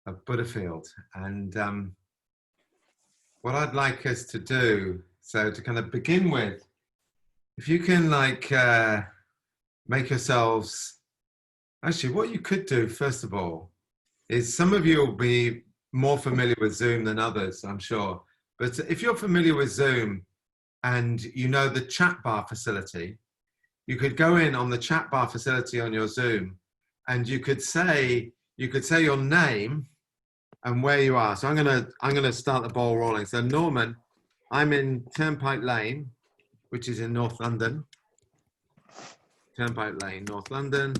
of Butterfield. And what I'd like us to do, so to kind of begin with, if you can like make yourselves, actually what you could do first of all is, some of you will be more familiar with Zoom than others, I'm sure. But if you're familiar with Zoom and you know the chat bar facility, you could go in on the chat bar facility on your Zoom and you could say your name and where you are. So I'm gonna start the ball rolling. So Norman, I'm in Turnpike Lane, which is in North London. Turnpike Lane, North London,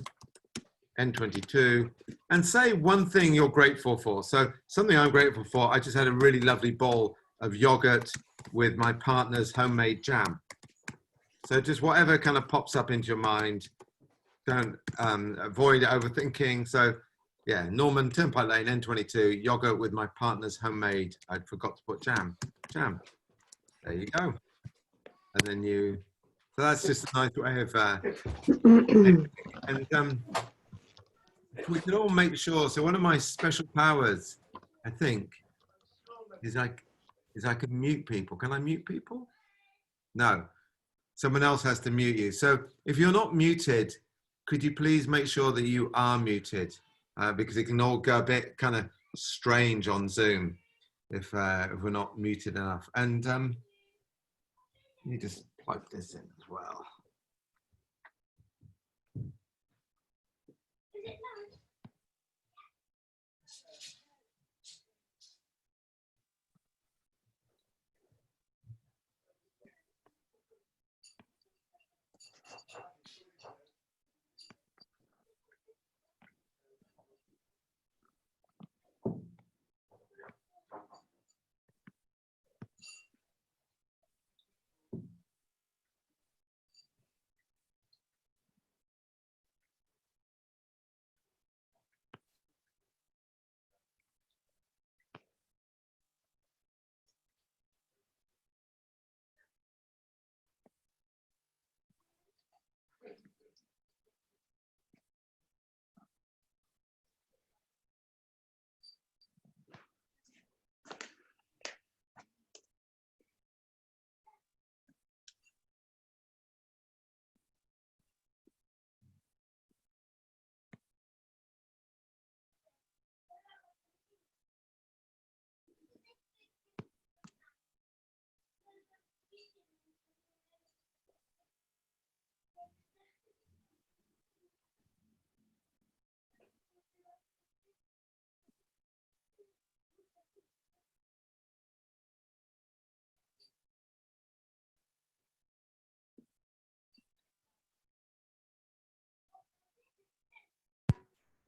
N22, and say one thing you're grateful for. So something I'm grateful for, I just had a really lovely bowl of yogurt with my partner's homemade jam. So just whatever kind of pops up into your mind, don't avoid overthinking. So yeah, Norman, Turnpike Lane, N22, yogurt with my partner's homemade, I forgot to put jam. There you go. And then so that's just a nice way of, and if we could all make sure, so one of my special powers, I think, is I can mute people. Can I mute people? No, someone else has to mute you. So if you're not muted, could you please make sure that you are muted? Because it can all go a bit kind of strange on Zoom if we're not muted enough. And you just plug this in as well.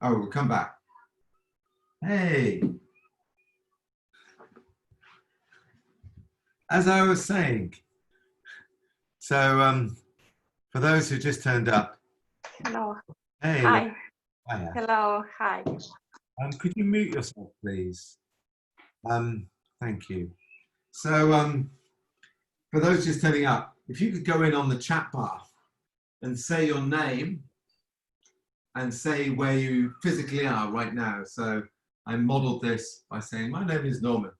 Oh, we'll come back. Hey. As I was saying, so for those who just turned up. Hello. Hey. Hi. Hiya. Hello. Hi. Could you mute yourself, please? Thank you. So for those just turning up, if you could go in on the chat bar and say your name and say where you physically are right now. So I modeled this by saying, my name is Norman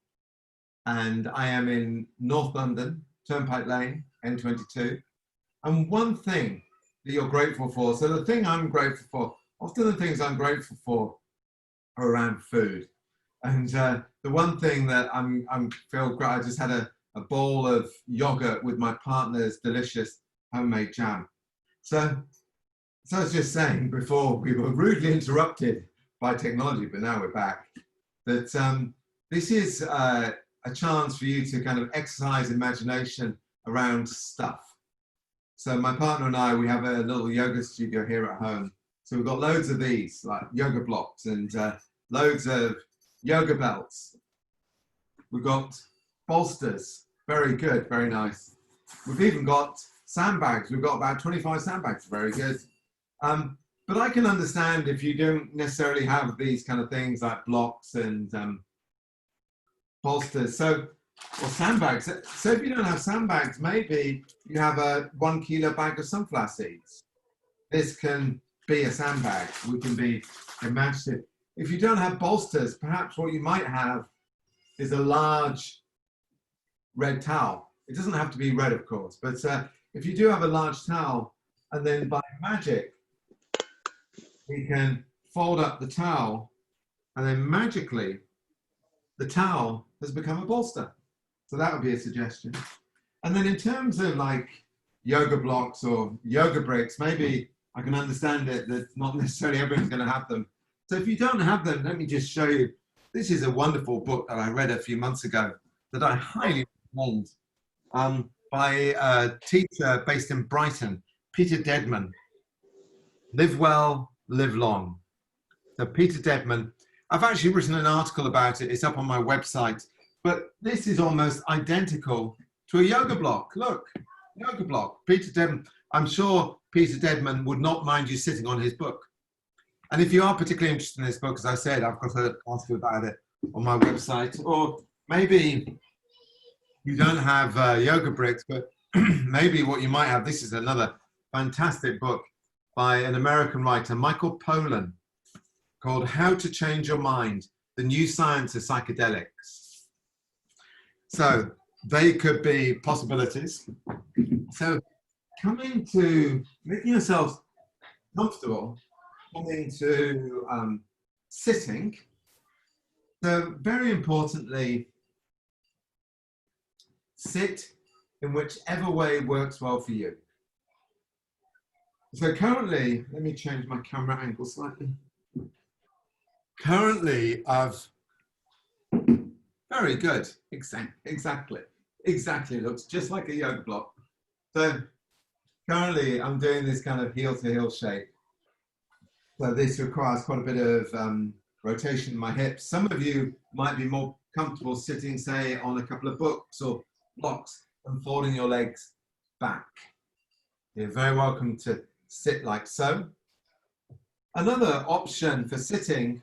and I am in North London, Turnpike Lane, N22. And one thing that you're grateful for, so the thing I'm grateful for, often the things I'm grateful for are around food. And the one thing that I feel great, I just had a bowl of yogurt with my partner's delicious homemade jam. So I was just saying before, we were rudely interrupted by technology, but now we're back, that this is a chance for you to kind of exercise imagination around stuff. So my partner and I, we have a little yoga studio here at home. So we've got loads of these, like yoga blocks and loads of yoga belts. We've got bolsters, very good, very nice. We've even got sandbags. We've got about 25 sandbags, very good. But I can understand if you don't necessarily have these kind of things like blocks and bolsters. So, or sandbags. So if you don't have sandbags, maybe you have a 1 kilo bag of sunflower seeds. This can be a sandbag. We can be imaginative. If you don't have bolsters, perhaps what you might have is a large red towel. It doesn't have to be red, of course, but if you do have a large towel, and then by magic, we can fold up the towel, and then magically, the towel has become a bolster. So that would be a suggestion. And then in terms of like yoga blocks or yoga bricks, maybe I can understand it that not necessarily everyone's going to have them. So if you don't have them, let me just show you. This is a wonderful book that I read a few months ago that I highly recommend, by a teacher based in Brighton, Peter Dedman. Live Well, Live Long. So Peter Dedman, I've actually written an article about it. It's up on my website. But this is almost identical to a yoga block. Look, yoga block. Peter Dedman. I'm sure Peter Dedman would not mind you sitting on his book. And if you are particularly interested in this book, as I said, I've got an article about it on my website. Or maybe you don't have yoga bricks, but maybe what you might have, this is another fantastic book by an American writer, Michael Pollan, called How to Change Your Mind, The New Science of Psychedelics. So they could be possibilities. So coming to making yourself comfortable, coming to sitting. So very importantly, sit in whichever way works well for you. So currently, let me change my camera angle slightly. Currently, very good, exactly, looks just like a yoga block. So currently, I'm doing this kind of heel to heel shape. So this requires quite a bit of rotation in my hips. Some of you might be more comfortable sitting, say, on a couple of books or blocks and folding your legs back. You're very welcome to sit like so. Another option for sitting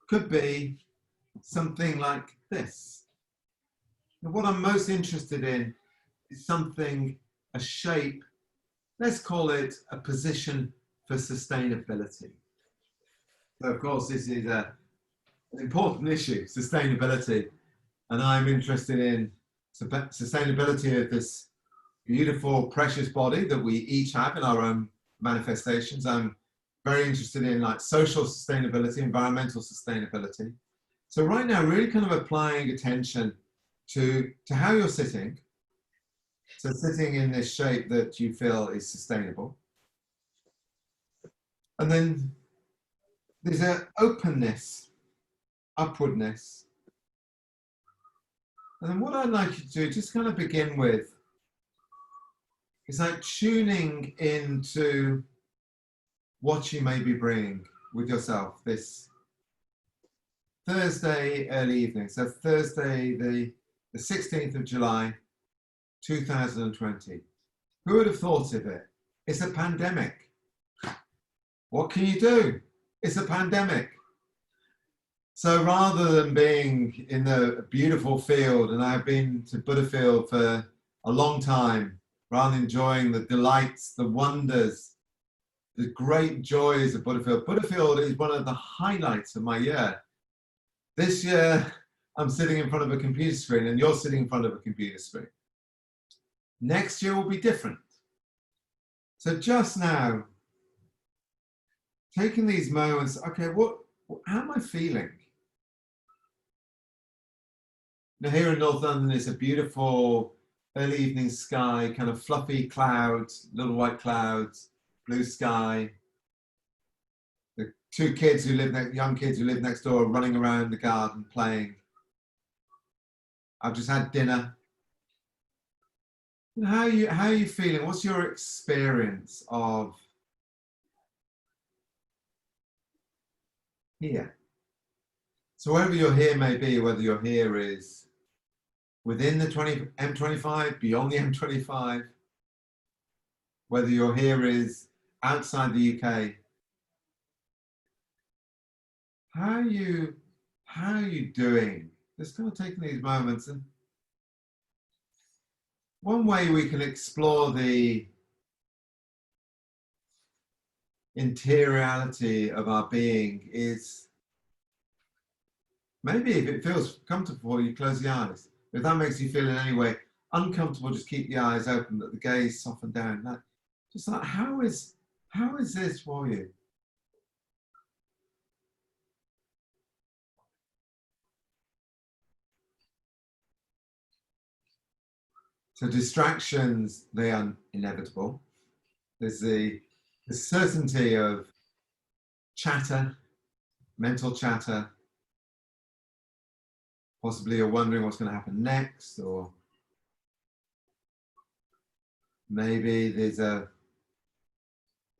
could be something like this. And what I'm most interested in is something, a shape, let's call it a position for sustainability. So of course, this is an important issue, sustainability. And I'm interested in sustainability of this beautiful, precious body that we each have in our own manifestations. I'm very interested in like social sustainability, environmental sustainability. So right now, really kind of applying attention to how you're sitting. So sitting in this shape that you feel is sustainable. And then there's an openness, upwardness. And then what I'd like you to do, just kind of begin with, is like tuning into what you may be bringing with yourself this Thursday early evening. So Thursday, the 16th of July, 2020. Who would have thought of it? It's a pandemic. What can you do? It's a pandemic. So rather than being in the beautiful field, and I've been to Buddhafield for a long time, rather than enjoying the delights, the wonders, the great joys of Buddhafield. Buddhafield is one of the highlights of my year. This year, I'm sitting in front of a computer screen and you're sitting in front of a computer screen. Next year will be different. So just now, taking these moments, okay, how am I feeling? Now here in North London, it's a beautiful early evening sky, kind of fluffy clouds, little white clouds, blue sky. The two kids who live young kids who live next door are running around the garden playing. I've just had dinner. How are you feeling? What's your experience of here? So wherever your here may be, whether your here is within the M25, beyond the M25, whether your here is outside the UK, how are you doing? Just kind of taking these moments, and one way we can explore the interiority of our being is Maybe if it feels comfortable, you close the eyes. If that makes you feel in any way uncomfortable, just keep the eyes open, let the gaze soften down. That, just like, how is this for you? So distractions, they are inevitable. There's the certainty of chatter, mental chatter. Possibly you're wondering what's going to happen next, or maybe there's a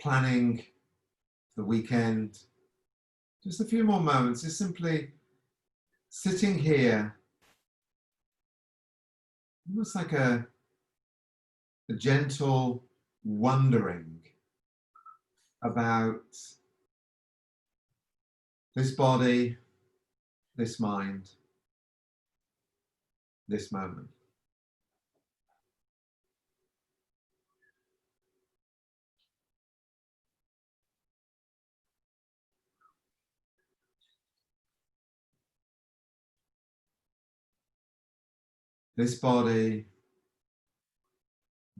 planning for the weekend. Just a few more moments, just simply sitting here, almost like a gentle wondering about this body, this mind, this moment. This body,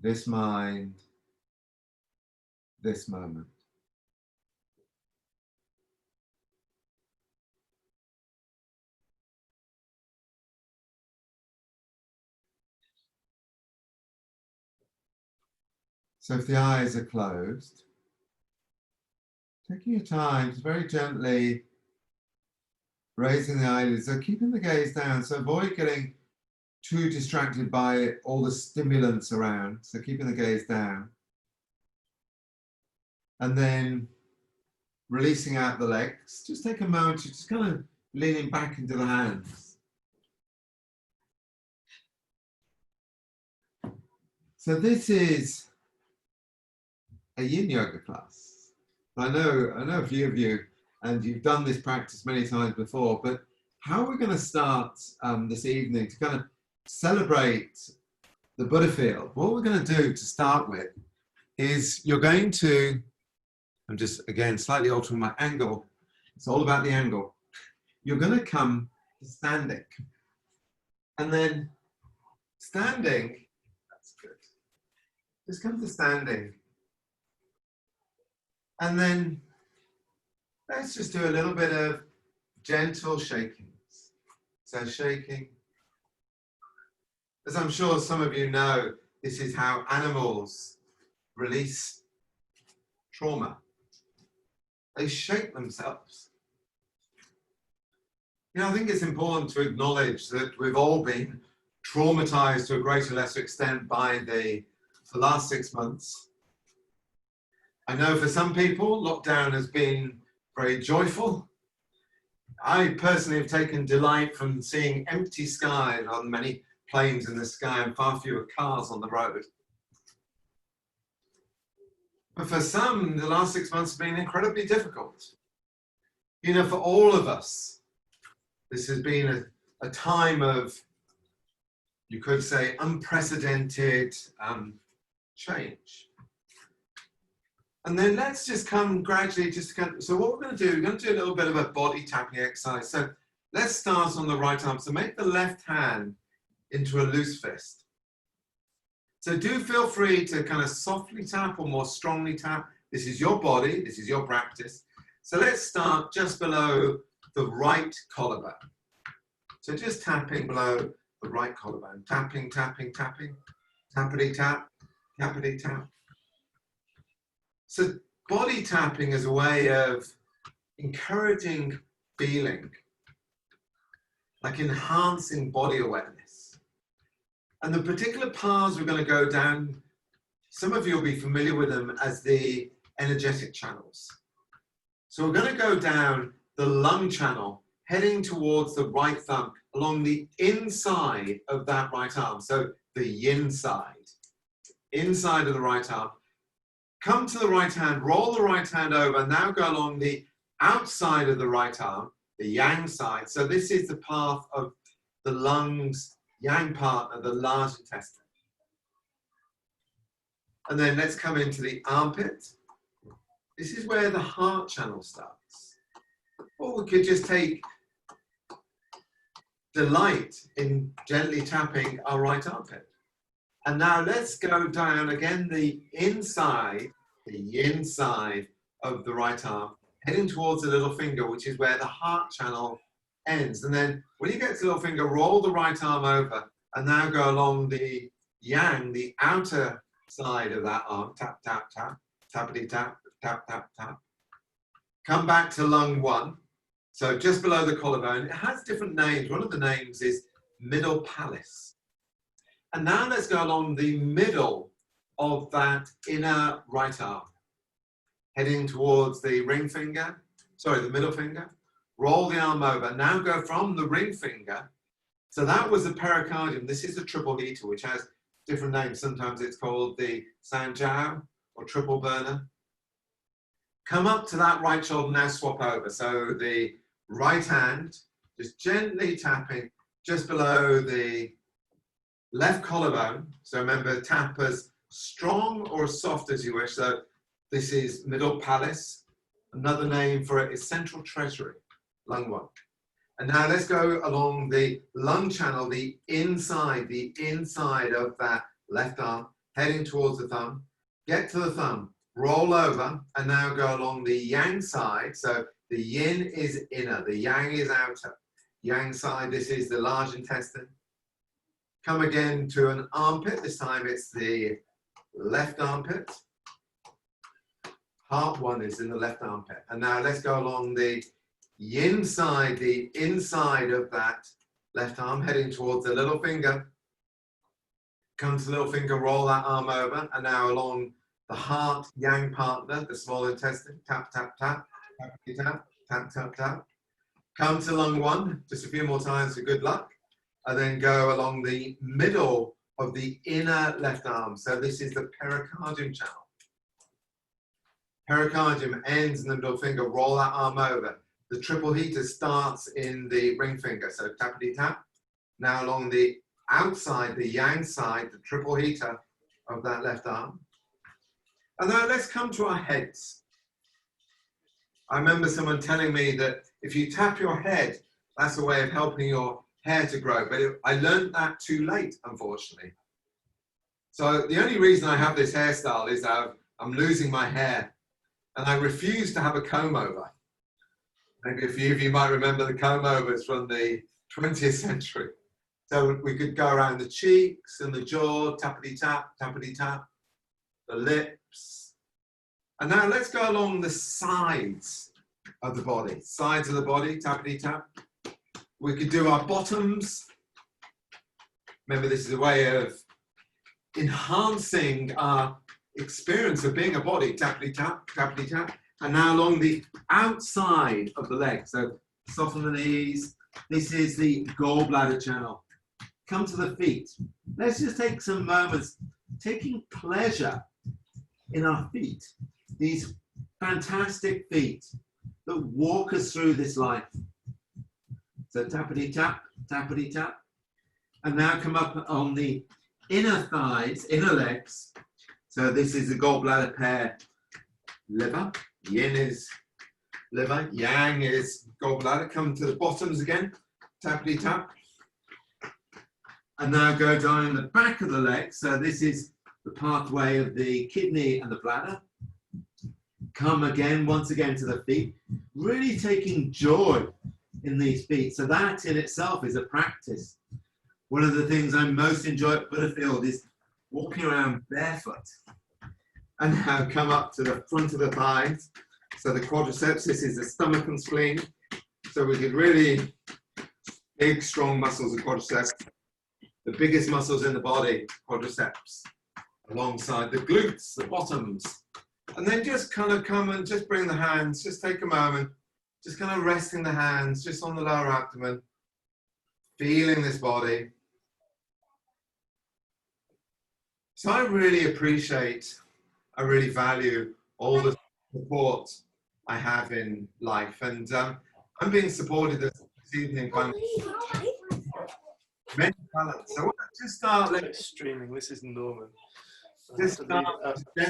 this mind, this moment. So if the eyes are closed, taking your time, just very gently raising the eyelids, so keeping the gaze down, so avoid getting too distracted by all the stimulants around, so keeping the gaze down. And then releasing out the legs, just take a moment to just kind of leaning back into the hands. So this is a yin yoga class. I know a few of you, and you've done this practice many times before, but how we're going to start this evening to kind of celebrate the Buddha field, what we're going to do to start with is you're going to, I'm just again slightly altering my angle, it's all about the angle. You're going to come to standing, and then standing, that's good, just come to standing, and then let's just do a little bit of gentle shakings. So shaking, as I'm sure some of you know, this is how animals release trauma. They shake themselves. You know, I think it's important to acknowledge that we've all been traumatized to a greater or lesser extent by the last 6 months. I know for some people, lockdown has been very joyful. I personally have taken delight from seeing empty skies on many planes in the sky and far fewer cars on the road. But for some, the last 6 months have been incredibly difficult. You know, for all of us, this has been a time of, you could say, unprecedented change. And then let's just come gradually, so what we're going to do, we're going to do a little bit of a body tapping exercise. So let's start on the right arm. So make the left hand into a loose fist. So do feel free to kind of softly tap or more strongly tap. This is your body, this is your practice. So let's start just below the right collarbone. So just tapping below the right collarbone. Tapping, tapping, tapping. Tappity tap, tappity tap. So body tapping is a way of encouraging feeling, like enhancing body awareness. And the particular paths we're going to go down, some of you will be familiar with them as the energetic channels. So we're going to go down the lung channel, heading towards the right thumb, along the inside of that right arm. So the yin side, inside of the right arm. Come to the right hand, roll the right hand over, now go along the outside of the right arm, the yang side. So this is the path of the lungs, yang partner, the large intestine. And then let's come into the armpit. This is where the heart channel starts. Or we could just take delight in gently tapping our right armpit. And now let's go down again, the inside of the right arm, heading towards the little finger, which is where the heart channel ends. And then when you get to the little finger, roll the right arm over and now go along the yang, the outer side of that arm. Tap, tap, tap, tappity tap, tap, tap, tap. Come back to lung 1. So just below the collarbone. It has different names. One of the names is middle palace. And now let's go along the middle of that inner right arm, heading towards the ring finger, sorry, the middle finger. Roll the arm over. Now go from the ring finger. So that was the pericardium. This is the triple heater, which has different names. Sometimes it's called the Sanjiao or triple burner. Come up to that right shoulder, now swap over. So the right hand, just gently tapping just below the left collarbone. So remember, tap as strong or as soft as you wish. So this is middle palace. Another name for it is central treasury, lung 1. And now let's go along the lung channel, the inside of that left arm, heading towards the thumb. Get to the thumb, roll over, and now go along the yang side. So the yin is inner, the yang is outer. Yang side, this is the large intestine. Come again to an armpit. This time it's the left armpit. Heart 1 is in the left armpit. And now let's go along the yin side, the inside of that left arm, heading towards the little finger. Come to the little finger, roll that arm over, and now along the heart yang partner, the small intestine. Tap, tap, tap, tap, tap, tap, tap, tap. Come to lung 1, just a few more times for good luck. And then go along the middle of the inner left arm. So this is the pericardium channel. Pericardium ends in the middle finger, roll that arm over. The triple heater starts in the ring finger, so tappity tap. Now along the outside, the yang side, the triple heater of that left arm. And now let's come to our heads. I remember someone telling me that if you tap your head, that's a way of helping your hair to grow, but I learned that too late, unfortunately. So the only reason I have this hairstyle is that I'm losing my hair, and I refuse to have a comb over. Maybe a few of you might remember the comb overs from the 20th century. So we could go around the cheeks and the jaw, tappity tap, the lips. And now let's go along the sides of the body, tappity tap. We could do our bottoms. Remember, this is a way of enhancing our experience of being a body, tappity tap, tappity tap. And now along the outside of the leg. So soften the knees. This is the gallbladder channel. Come to the feet. Let's just take some moments taking pleasure in our feet. These fantastic feet that walk us through this life. So tappity tap, tappity tap. And now come up on the inner thighs, inner legs. So this is the gallbladder pair. Liver, yin is liver, yang is gallbladder. Come to the bottoms again, tappity tap. And now go down the back of the leg. So this is the pathway of the kidney and the bladder. Come again, once again to the feet. Really taking joy in these feet. So that in itself is a practice. One of the things I most enjoy at Butterfield is walking around barefoot. And now come up to the front of the thighs. So the quadriceps, this is the stomach and spleen. So we get really big, strong muscles of quadriceps. The biggest muscles in the body, quadriceps, alongside the glutes, the bottoms. And then just kind of come and just bring the hands, just take a moment, just kind of resting the hands just on the lower abdomen, feeling this body. So I really appreciate, I really value all the support I have in life. And I'm being supported this evening by many talents. So just start. It's streaming. This is Norman. Just start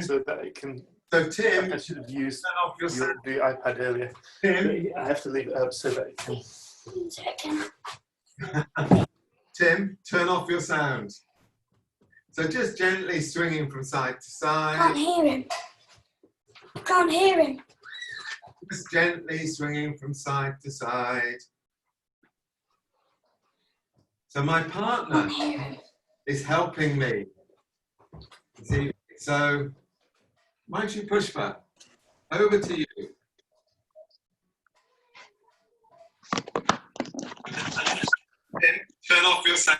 so that it can. So Tim, I should have used the iPad earlier. Tim, I have to leave it up so that it can. Tim, turn off your sound. So just gently swinging from side to side. Can't hear him. Can't hear him. Just gently swinging from side to side. So my partner Can't hear him. is helping me. See, so why don't you push back? Over to you. Tim, turn off your sound.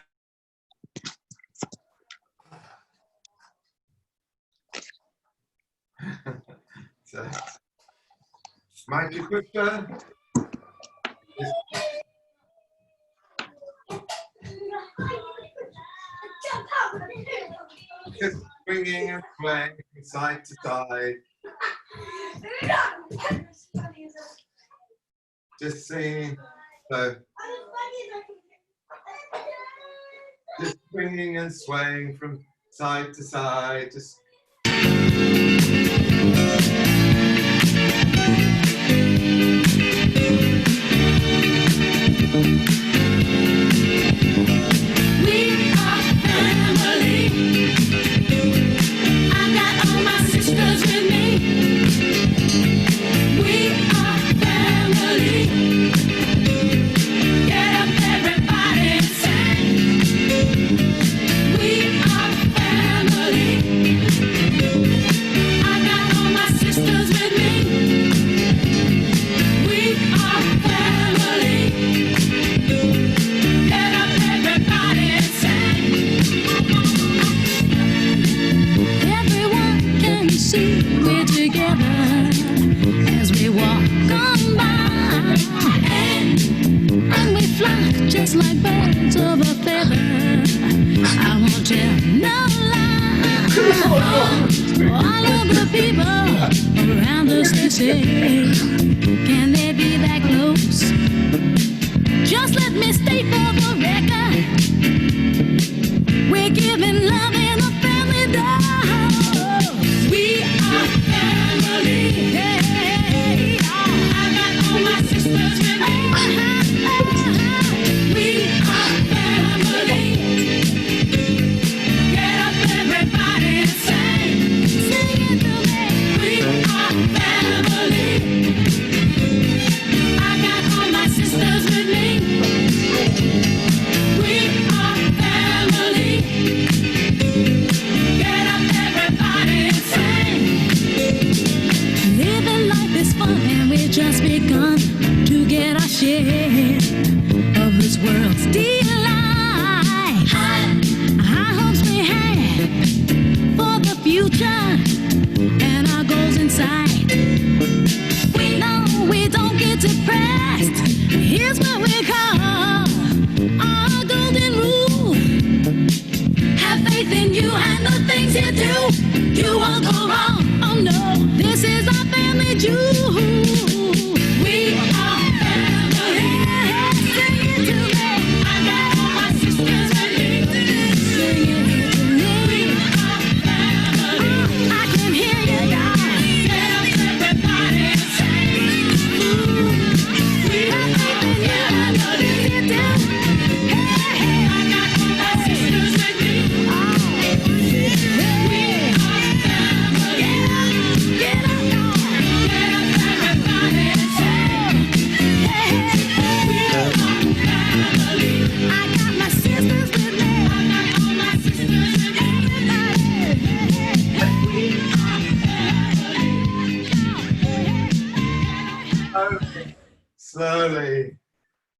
So, Mikey Pusher. Just swinging and swaying from side to side. Just singing. So, just swinging and swaying from side to side. Just just like birds of a feather. I won't tell no lies. All of the people around us, they say, can they be that close? Just let me state for the record, we're giving love in a family dose. We are family. Hey, I got all my sisters with me. Just begun to get our share of this world's delight. High hopes we have for the future and our goals in sight. We know we don't get depressed. Here's what we call our golden rule. Have faith in you and the things you do. You won't go wrong. Oh no, this is our family jewel.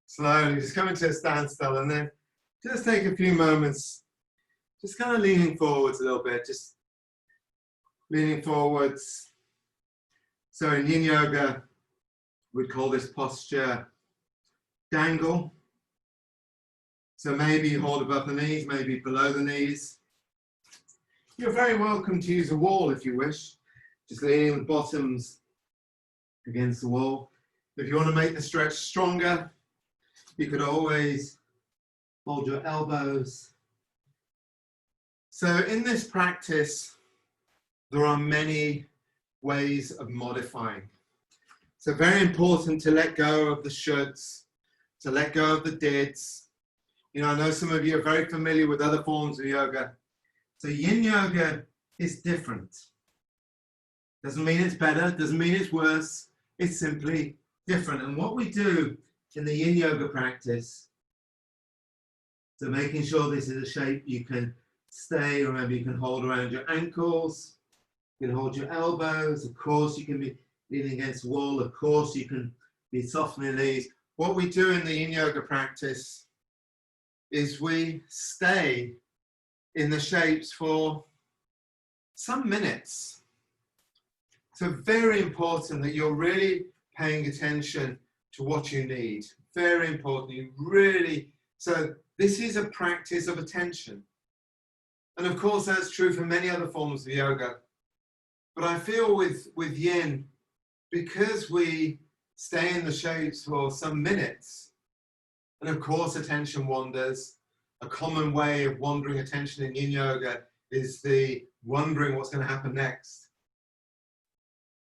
Slowly, just coming to a standstill and then just take a few moments, just kind of leaning forwards a little bit, just leaning forwards. So in Yin Yoga, we'd call this posture dangle. So maybe you hold above the knees, maybe below the knees. You're very welcome to use a wall if you wish, just leaning the bottoms against the wall. If you want to make the stretch stronger, you could always hold your elbows. So in this practice, there are many ways of modifying. So very important to let go of the shoulds, to let go of the dids, You know, I know some of you are very familiar with other forms of yoga. So yin yoga is different. Doesn't mean it's better, doesn't mean it's worse. It's simply different. And what we do in the yin yoga practice, so making sure this is a shape you can stay, remember you can hold around your ankles, you can hold your elbows, of course you can be leaning against the wall, of course you can be softening these. What we do in the yin yoga practice is we stay in the shapes for some minutes. So very important that you're really paying attention to what you need. Very important. You really, so this is a practice of attention. And of course that's true for many other forms of yoga. But I feel with yin, because we stay in the shapes for some minutes, and of course attention wanders. A common way of wandering attention in yin yoga is the wondering what's going to happen next.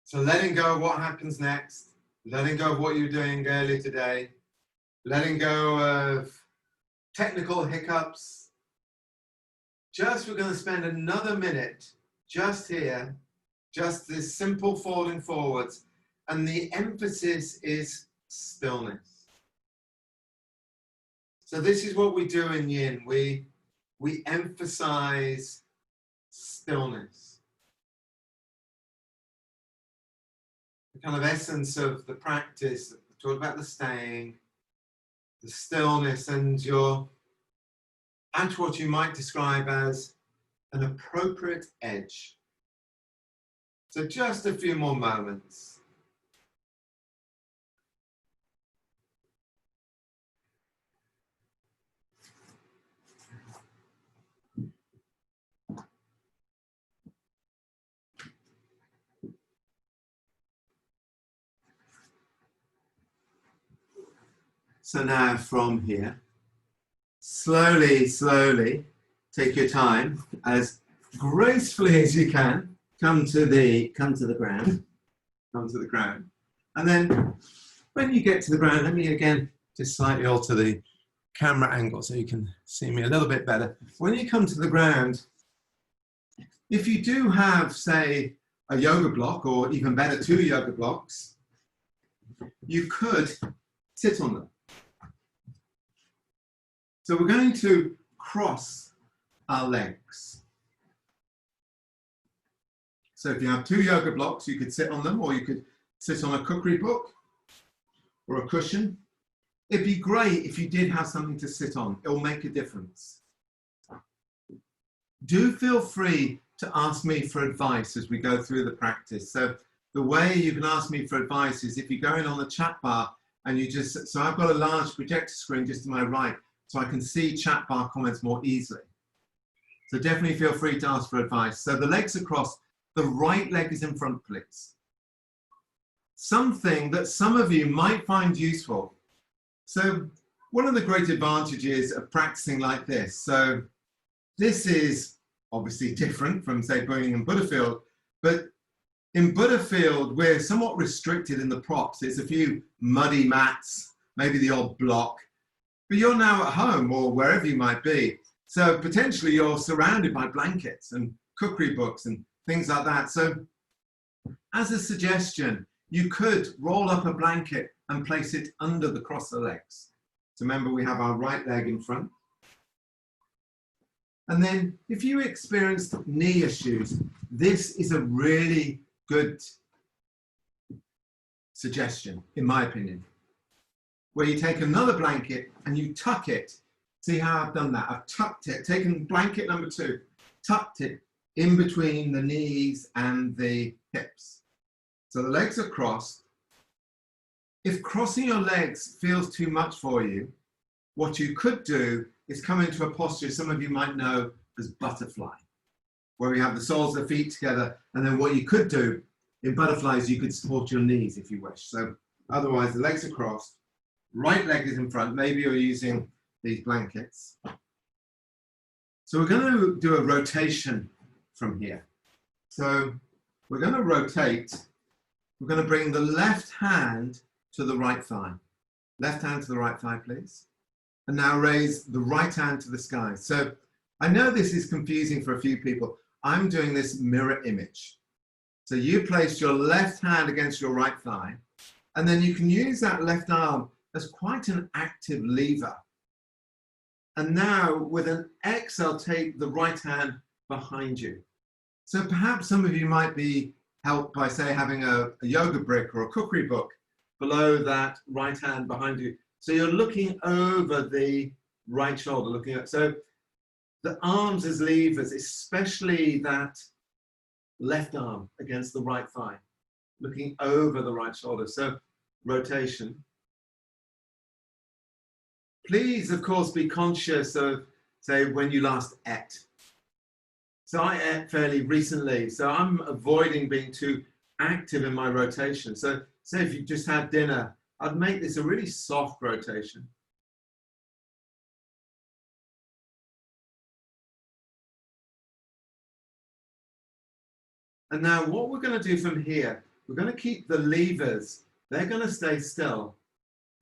So letting go of what happens next, letting go of what you were doing earlier today, letting go of technical hiccups. We're going to spend another minute just here, just this simple folding forwards, and the emphasis is stillness. So this is what we do in yin. We emphasize stillness. The kind of essence of the practice, talk about the staying, the stillness, and you're at what you might describe as an appropriate edge. So just a few more moments. So now from here, slowly, slowly, take your time, as gracefully as you can, come to the ground, and then when you get to the ground, let me again just slightly alter the camera angle so you can see me a little bit better. When you come to the ground, if you do have, say, a yoga block, or even better, 2 yoga blocks, you could sit on them. So we're going to cross our legs. So if you have 2 yoga blocks, you could sit on them, or you could sit on a cookery book or a cushion. It'd be great if you did have something to sit on. It'll make a difference. Do feel free to ask me for advice as we go through the practice. So the way you can ask me for advice is if you go in on the chat bar and you just, so I've got a large projector screen just to my right, so I can see chat bar comments more easily. So definitely feel free to ask for advice. So the legs are crossed, the right leg is in front, please. Something that some of you might find useful. So one of the great advantages of practicing like this, so this is obviously different from, say, Birmingham and Butterfield, but in Butterfield, we're somewhat restricted in the props. It's a few muddy mats, maybe the odd block, but you're now at home or wherever you might be. So potentially you're surrounded by blankets and cookery books and things like that. So as a suggestion, you could roll up a blanket and place it under the cross of the legs. So remember, we have our right leg in front. And then if you experienced knee issues, this is a really good suggestion, in my opinion, where you take another blanket and you tuck it. See how I've done that? I've tucked it, taken blanket number 2, tucked it in between the knees and the hips. So the legs are crossed. If crossing your legs feels too much for you, what you could do is come into a posture some of you might know as butterfly, where we have the soles of the feet together, and then what you could do in butterflies, you could support your knees if you wish. So otherwise the legs are crossed, right leg is in front, maybe you're using these blankets. So we're going to do a rotation from here. So we're going to rotate, we're going to bring the left hand to the right thigh. Left hand to the right thigh, please. And now raise the right hand to the sky. So I know this is confusing for a few people. I'm doing this mirror image. So you place your left hand against your right thigh, and then you can use that left arm as quite an active lever. And now with an exhale, take the right hand behind you. So perhaps some of you might be helped by, say, having a yoga brick or a cookery book below that right hand behind you. So you're looking over the right shoulder, looking at, so the arms as levers, especially that left arm against the right thigh, looking over the right shoulder. So rotation. Please, of course, be conscious of, say, when you last ate. So I ate fairly recently, so I'm avoiding being too active in my rotation. So say if you just had dinner, I'd make this a really soft rotation. And now what we're going to do from here, we're going to keep the levers, they're going to stay still.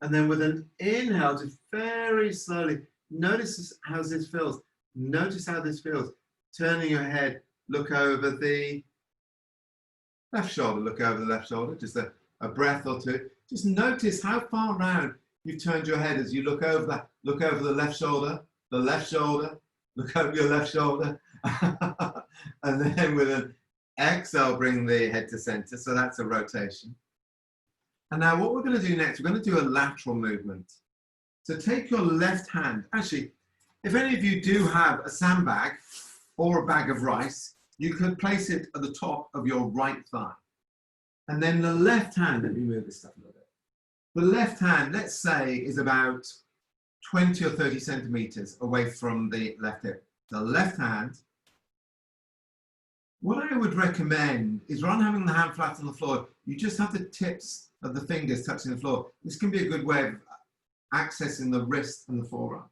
And then with an inhale, just very slowly, notice how this feels. Notice how this feels. Turning your head, look over the left shoulder, look over the left shoulder, just a breath or two. Just notice how far around you've turned your head as you look over that. Look over the left shoulder, look over your left shoulder. And then with an exhale, bring the head to center. So that's a rotation. And now what we're going to do next, we're going to do a lateral movement. So take your left hand. Actually, if any of you do have a sandbag or a bag of rice, you could place it at the top of your right thigh. And then the left hand, let me move this stuff a little bit. The left hand, let's say, is about 20 or 30 centimeters away from the left hip. The left hand, what I would recommend is rather than having the hand flat on the floor, you just have the tips of the fingers touching the floor. This can be a good way of accessing the wrist and the forearm.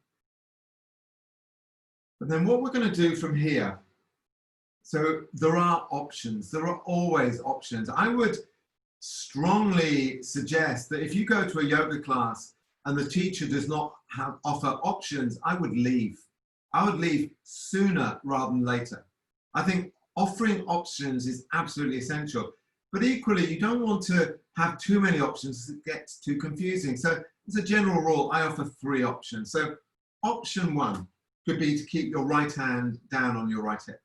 But then what we're going to do from here, so there are options. There are always options. I would strongly suggest that if you go to a yoga class and the teacher does not offer options, I would leave. I would leave sooner rather than later. I think offering options is absolutely essential. But equally, you don't want to have too many options. It gets too confusing. So as a general rule, I offer 3 options. So option 1 could be to keep your right hand down on your right hip.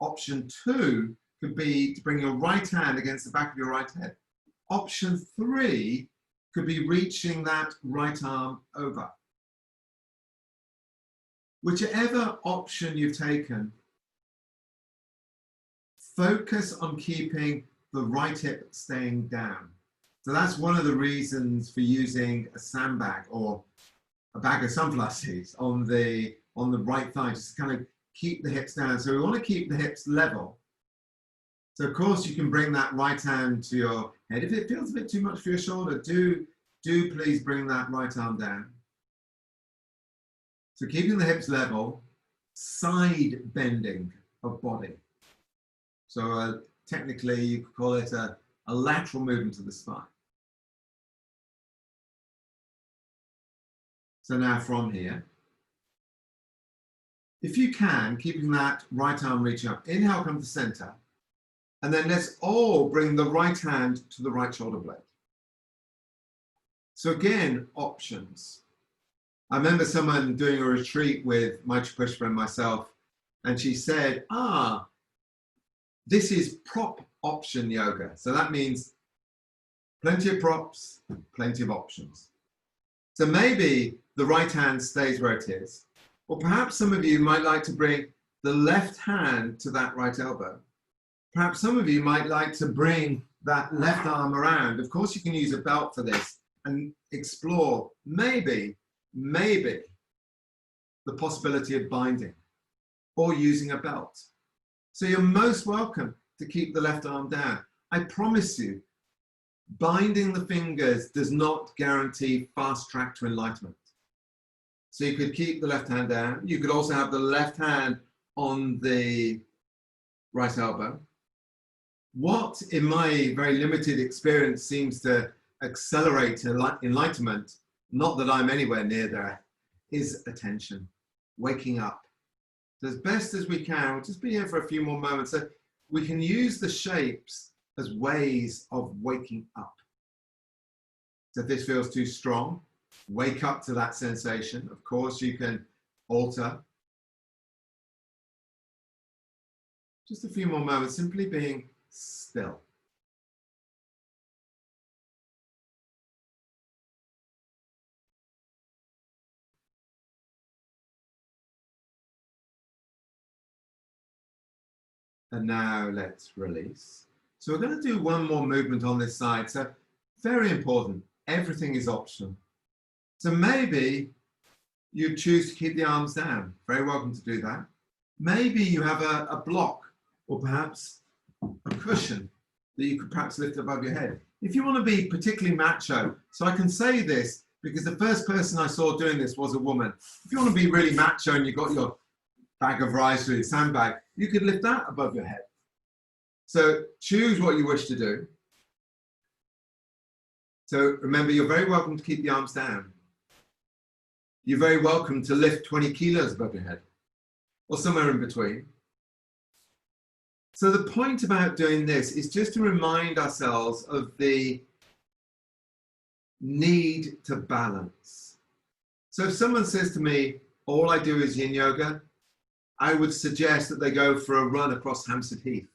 Option 2 could be to bring your right hand against the back of your right head. Option 3 could be reaching that right arm over. Whichever option you've taken, focus on keeping the right hip staying down. So that's one of the reasons for using a sandbag or a bag of sunflower seeds on the right thigh, just to kind of keep the hips down. So we want to keep the hips level. So of course you can bring that right hand to your head. If it feels a bit too much for your shoulder, do please bring that right arm down. So keeping the hips level, side bending of body. So technically you could call it a lateral movement of the spine. So now from here, if you can, keeping that right arm reaching up, inhale, come to center, and then let's all bring the right hand to the right shoulder blade. So again, options. I remember someone doing a retreat with Maitri Pushpa and myself, and she said, this is prop option yoga. So that means plenty of props, plenty of options. So maybe the right hand stays where it is, or perhaps some of you might like to bring the left hand to that right elbow. Perhaps some of you might like to bring that left arm around. Of course, you can use a belt for this and explore maybe the possibility of binding or using a belt. So you're most welcome to keep the left arm down. I promise you, binding the fingers does not guarantee fast track to enlightenment. So you could keep the left hand down. You could also have the left hand on the right elbow. What, in my very limited experience, seems to accelerate enlightenment, not that I'm anywhere near there, is attention, waking up. So as best as we can, we'll just be here for a few more moments. So we can use the shapes as ways of waking up. So if this feels too strong, wake up to that sensation. Of course, you can alter. Just a few more moments, simply being still. And now let's release. So we're going to do one more movement on this side. So very important, everything is optional. So maybe you choose to keep the arms down. Very welcome to do that. Maybe you have a block or perhaps a cushion that you could perhaps lift above your head. If you want to be particularly macho, so I can say this because the first person I saw doing this was a woman. If you want to be really macho and you've got your bag of rice or your sandbag, you could lift that above your head. So choose what you wish to do. So remember, you're very welcome to keep the arms down. You're very welcome to lift 20 kilos above your head or somewhere in between. So the point about doing this is just to remind ourselves of the need to balance. So if someone says to me, all I do is yin yoga, I would suggest that they go for a run across Hampstead Heath.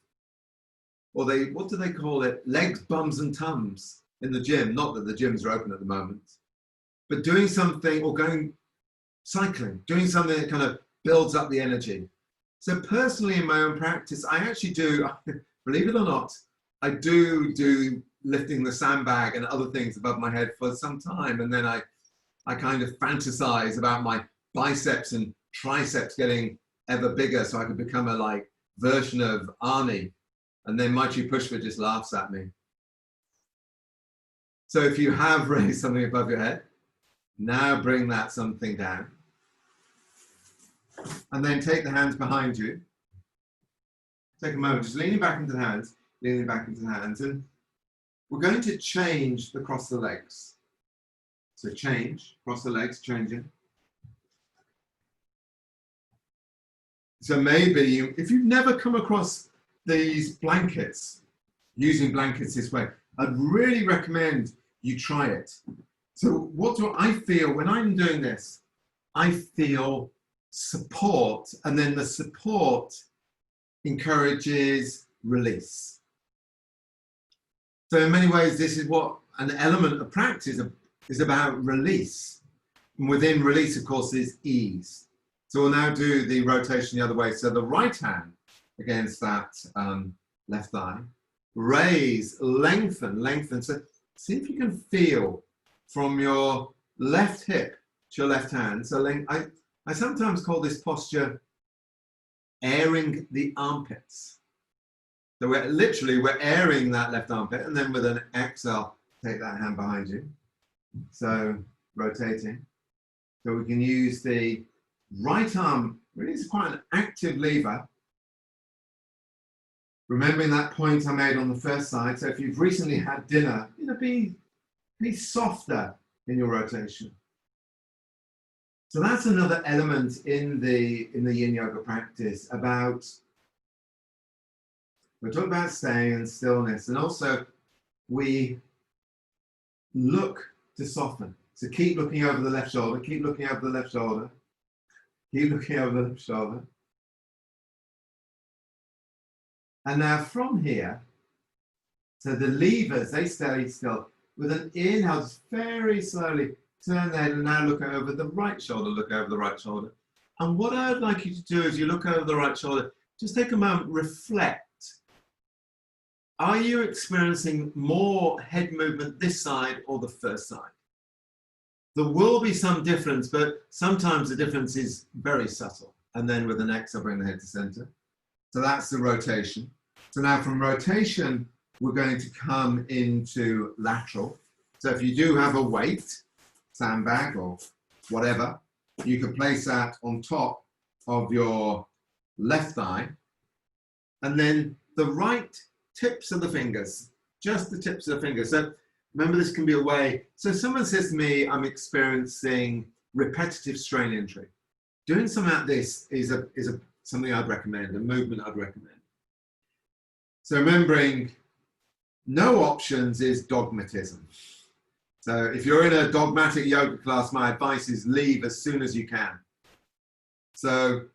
Or they, what do they call it? Legs, bums and tums in the gym. Not that the gyms are open at the moment. But doing something, or going cycling, doing something that kind of builds up the energy. So personally in my own practice, I actually do, believe it or not, I do lifting the sandbag and other things above my head for some time. And then I kind of fantasize about my biceps and triceps getting ever bigger so I could become a like version of Arnie. And then Maichi Pushpa just laughs at me. So if you have raised something above your head, now bring that something down. And then take the hands behind you. Take a moment, just leaning back into the hands, leaning back into the hands. And we're going to change the cross the legs. So change, cross the legs, changing. So maybe if you've never come across these blankets, using blankets this way, I'd really recommend you try it. So what do I feel when I'm doing this? I feel support, and then the support encourages release. So in many ways, this is what an element of practice is about, release. And within release, of course, is ease. So we'll now do the rotation the other way. So the right hand against that left thigh, raise, lengthen. So see if you can feel from your left hip to your left hand. So I sometimes call this posture airing the armpits. So we're airing that left armpit, and then with an exhale, take that hand behind you. So rotating. So we can use the right arm, really is quite an active lever. Remembering that point I made on the first side. So if you've recently had dinner, be softer in your rotation. So that's another element in the yin yoga practice about, we're talking about staying in stillness, and also we look to soften. So keep looking over the left shoulder, keep looking over the left shoulder, keep looking over the left shoulder. And now from here, so the levers, they stay still. With an inhale, just very slowly turn the head and now look over the right shoulder, look over the right shoulder. And what I'd like you to do as you look over the right shoulder, just take a moment, reflect. Are you experiencing more head movement this side or the first side? There will be some difference, but sometimes the difference is very subtle. And then with the next, I'll bring the head to center. So that's the rotation. So now from rotation, we're going to come into lateral. So if you do have a weight, sandbag or whatever, you can place that on top of your left thigh. And then the right tips of the fingers, just the tips of the fingers. So remember, this can be a way. So someone says to me, I'm experiencing repetitive strain injury. Doing something like this is something I'd recommend, a movement I'd recommend. So remembering no options is dogmatism. So if you're in a dogmatic yoga class, my advice is leave as soon as you can. So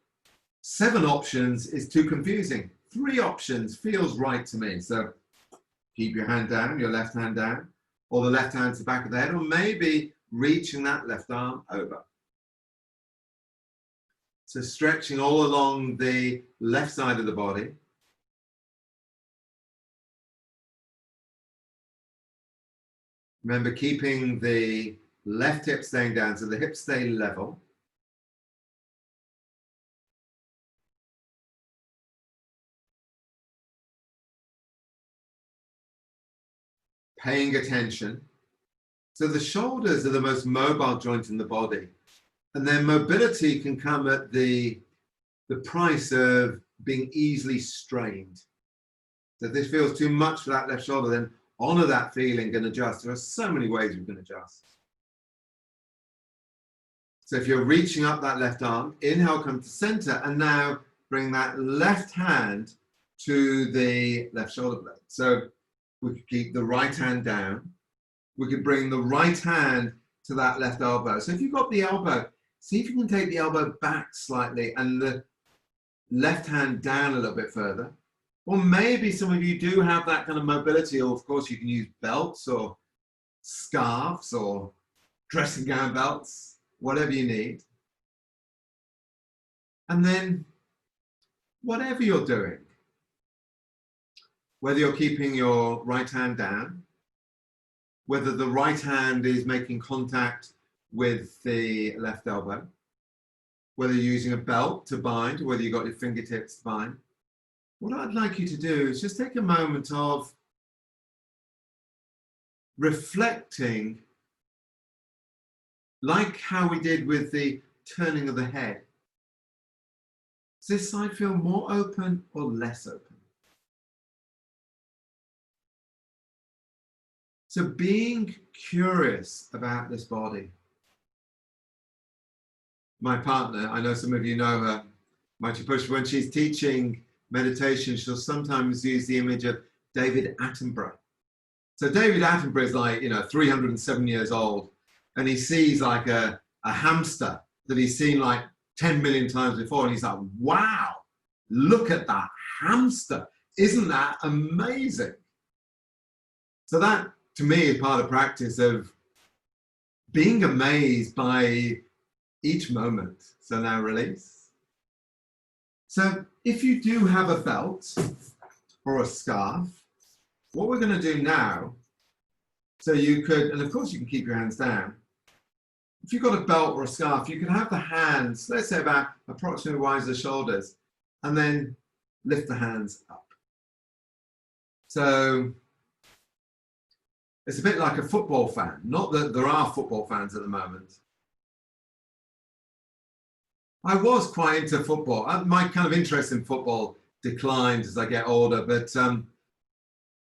7 options is too confusing. 3 options feels right to me. So keep your hand down, your left hand down, or the left hand to the back of the head, or maybe reaching that left arm over. So stretching all along the left side of the body. Remember, keeping the left hip staying down so the hips stay level. Paying attention. So the shoulders are the most mobile joint in the body, and their mobility can come at the price of being easily strained. So if this feels too much for that left shoulder, then honor that feeling and adjust. There are so many ways we can adjust. So if you're reaching up that left arm, inhale, come to center, and now bring that left hand to the left shoulder blade. So we could keep the right hand down. We could bring the right hand to that left elbow. So if you've got the elbow, see if you can take the elbow back slightly and the left hand down a little bit further. Or maybe some of you do have that kind of mobility, or of course you can use belts or scarves or dressing gown belts, whatever you need. And then whatever you're doing, whether you're keeping your right hand down, whether the right hand is making contact with the left elbow, whether you're using a belt to bind, or whether you've got your fingertips to bind, what I'd like you to do is just take a moment of reflecting, like how we did with the turning of the head. Does this side feel more open or less open? So being curious about this body. My partner, I know some of you know her, Mighty Push, when she's teaching meditation, she'll sometimes use the image of David Attenborough. So David Attenborough is like, 307 years old, and he sees like a hamster that he's seen like 10 million times before, and he's like, wow, look at that hamster. Isn't that amazing? So that, to me, is part of practice of being amazed by each moment. So now release. So if you do have a belt or a scarf, what we're going to do now, so you could, and of course you can keep your hands down. If you've got a belt or a scarf, you can have the hands, let's say about approximately wide as the shoulders, and then lift the hands up. So it's a bit like a football fan. Not that there are football fans at the moment. I was quite into football. My kind of interest in football declined as I get older, but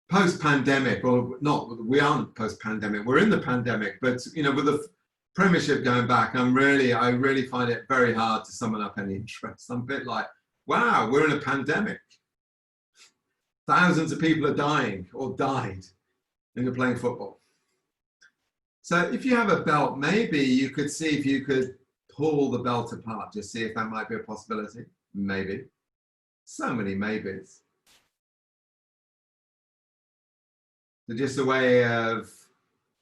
post-pandemic, or not, we aren't post-pandemic, we're in the pandemic, but with the Premiership going back, I really find it very hard to summon up any interest. I'm a bit like, wow, we're in a pandemic. Thousands of people are dying or died, and you're playing football. So if you have a belt, maybe you could see if you could pull the belt apart, just see if that might be a possibility. Maybe. So many maybes. So just a way of,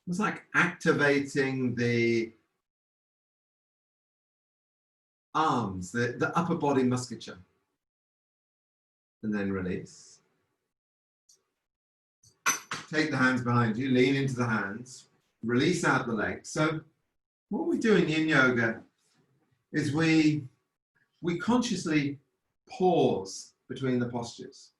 it's like activating the arms, the upper body musculature. And then release. Take the hands behind you, lean into the hands, release out the legs. So what we do in yin yoga is we consciously pause between the postures.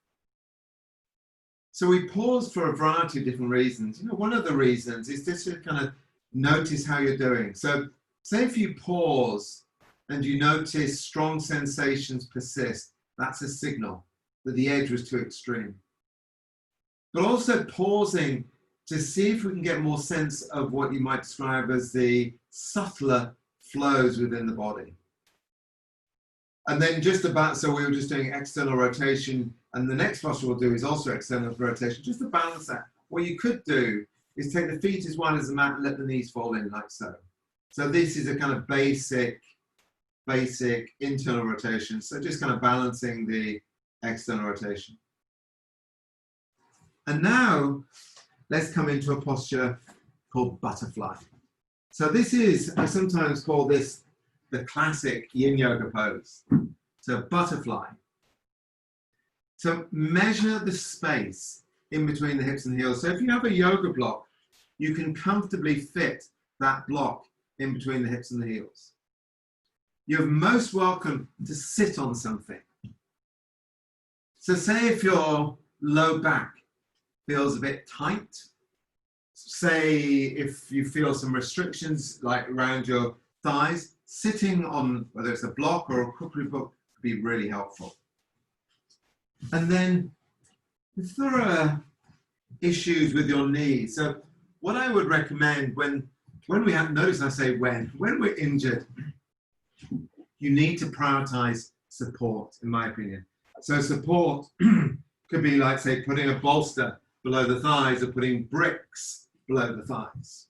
So we pause for a variety of different reasons. One of the reasons is just to kind of notice how you're doing. So say if you pause and you notice strong sensations persist, that's a signal that the edge was too extreme. But also pausing to see if we can get more sense of what you might describe as the subtler flows within the body. And then just about, so we were just doing external rotation, and the next posture we'll do is also external rotation, just to balance that. What you could do is take the feet as wide as the mat and let the knees fall in like so. So this is a kind of basic internal rotation. So just kind of balancing the external rotation. And now let's come into a posture called butterfly. So this is, I sometimes call this the classic yin yoga pose. So butterfly. So measure the space in between the hips and the heels. So if you have a yoga block, you can comfortably fit that block in between the hips and the heels. You're most welcome to sit on something. So say if your low back feels a bit tight, say if you feel some restrictions like around your thighs, sitting on whether it's a block or a cookery book could be really helpful. And then if there are issues with your knees, so what I would recommend when we have, notice I say when we're injured, you need to prioritize support, in my opinion. So support could be like, say, putting a bolster below the thighs or putting bricks below the thighs.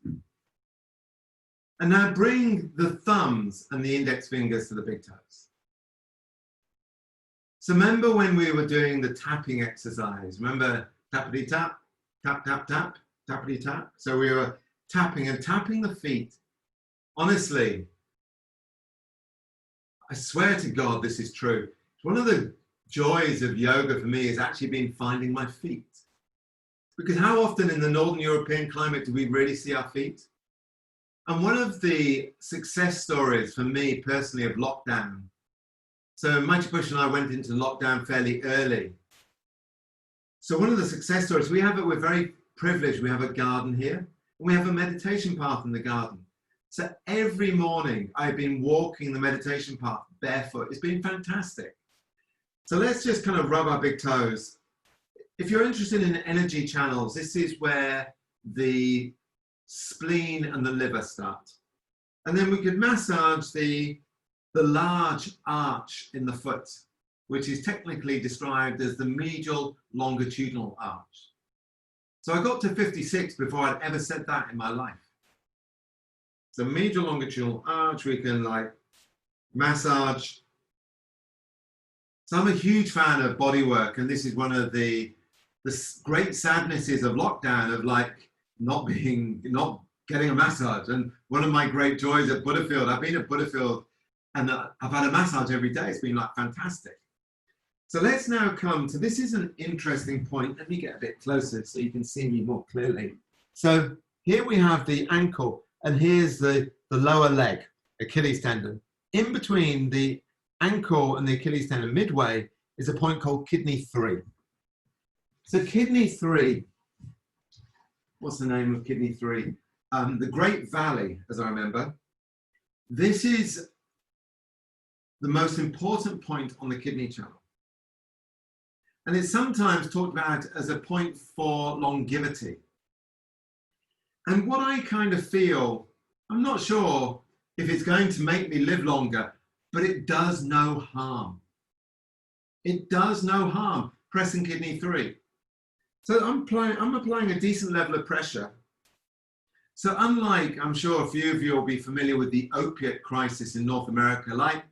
And now bring the thumbs and the index fingers to the big toes. So remember when we were doing the tapping exercise, remember tappity tap, tap, tap, tap, tappity tap? So we were tapping and tapping the feet. Honestly, I swear to God, this is true. One of the joys of yoga for me has actually been finding my feet. Because how often in the Northern European climate do we really see our feet? And one of the success stories for me personally of lockdown, so Mighty Bush and I went into lockdown fairly early. So one of the success stories, we're very privileged. We have a garden here, and we have a meditation path in the garden. So every morning I've been walking the meditation path barefoot. It's been fantastic. So let's just kind of rub our big toes. If you're interested in energy channels, this is where the spleen and the liver start. And then we could massage the large arch in the foot, which is technically described as the medial longitudinal arch. So I got to 56 before I'd ever said that in my life. So medial longitudinal arch, we can like massage. So I'm a huge fan of body work, and this is one of the great sadnesses of lockdown, of like not getting a massage. And one of my great joys at Butterfield, I've been at Butterfield and I've had a massage every day. It's been like fantastic. So let's now come to, this is an interesting point. Let me get a bit closer so you can see me more clearly. So here we have the ankle, and here's the lower leg, Achilles tendon. In between the ankle and the Achilles tendon, midway, is a point called kidney 3. So kidney 3, what's the name of kidney 3? The Great Valley, as I remember. This is the most important point on the kidney channel. And it's sometimes talked about as a point for longevity. And what I kind of feel, I'm not sure if it's going to make me live longer, but it does no harm. It does no harm, pressing kidney 3. So I'm applying a decent level of pressure. So unlike, I'm sure a few of you will be familiar with the opiate crisis in North America, like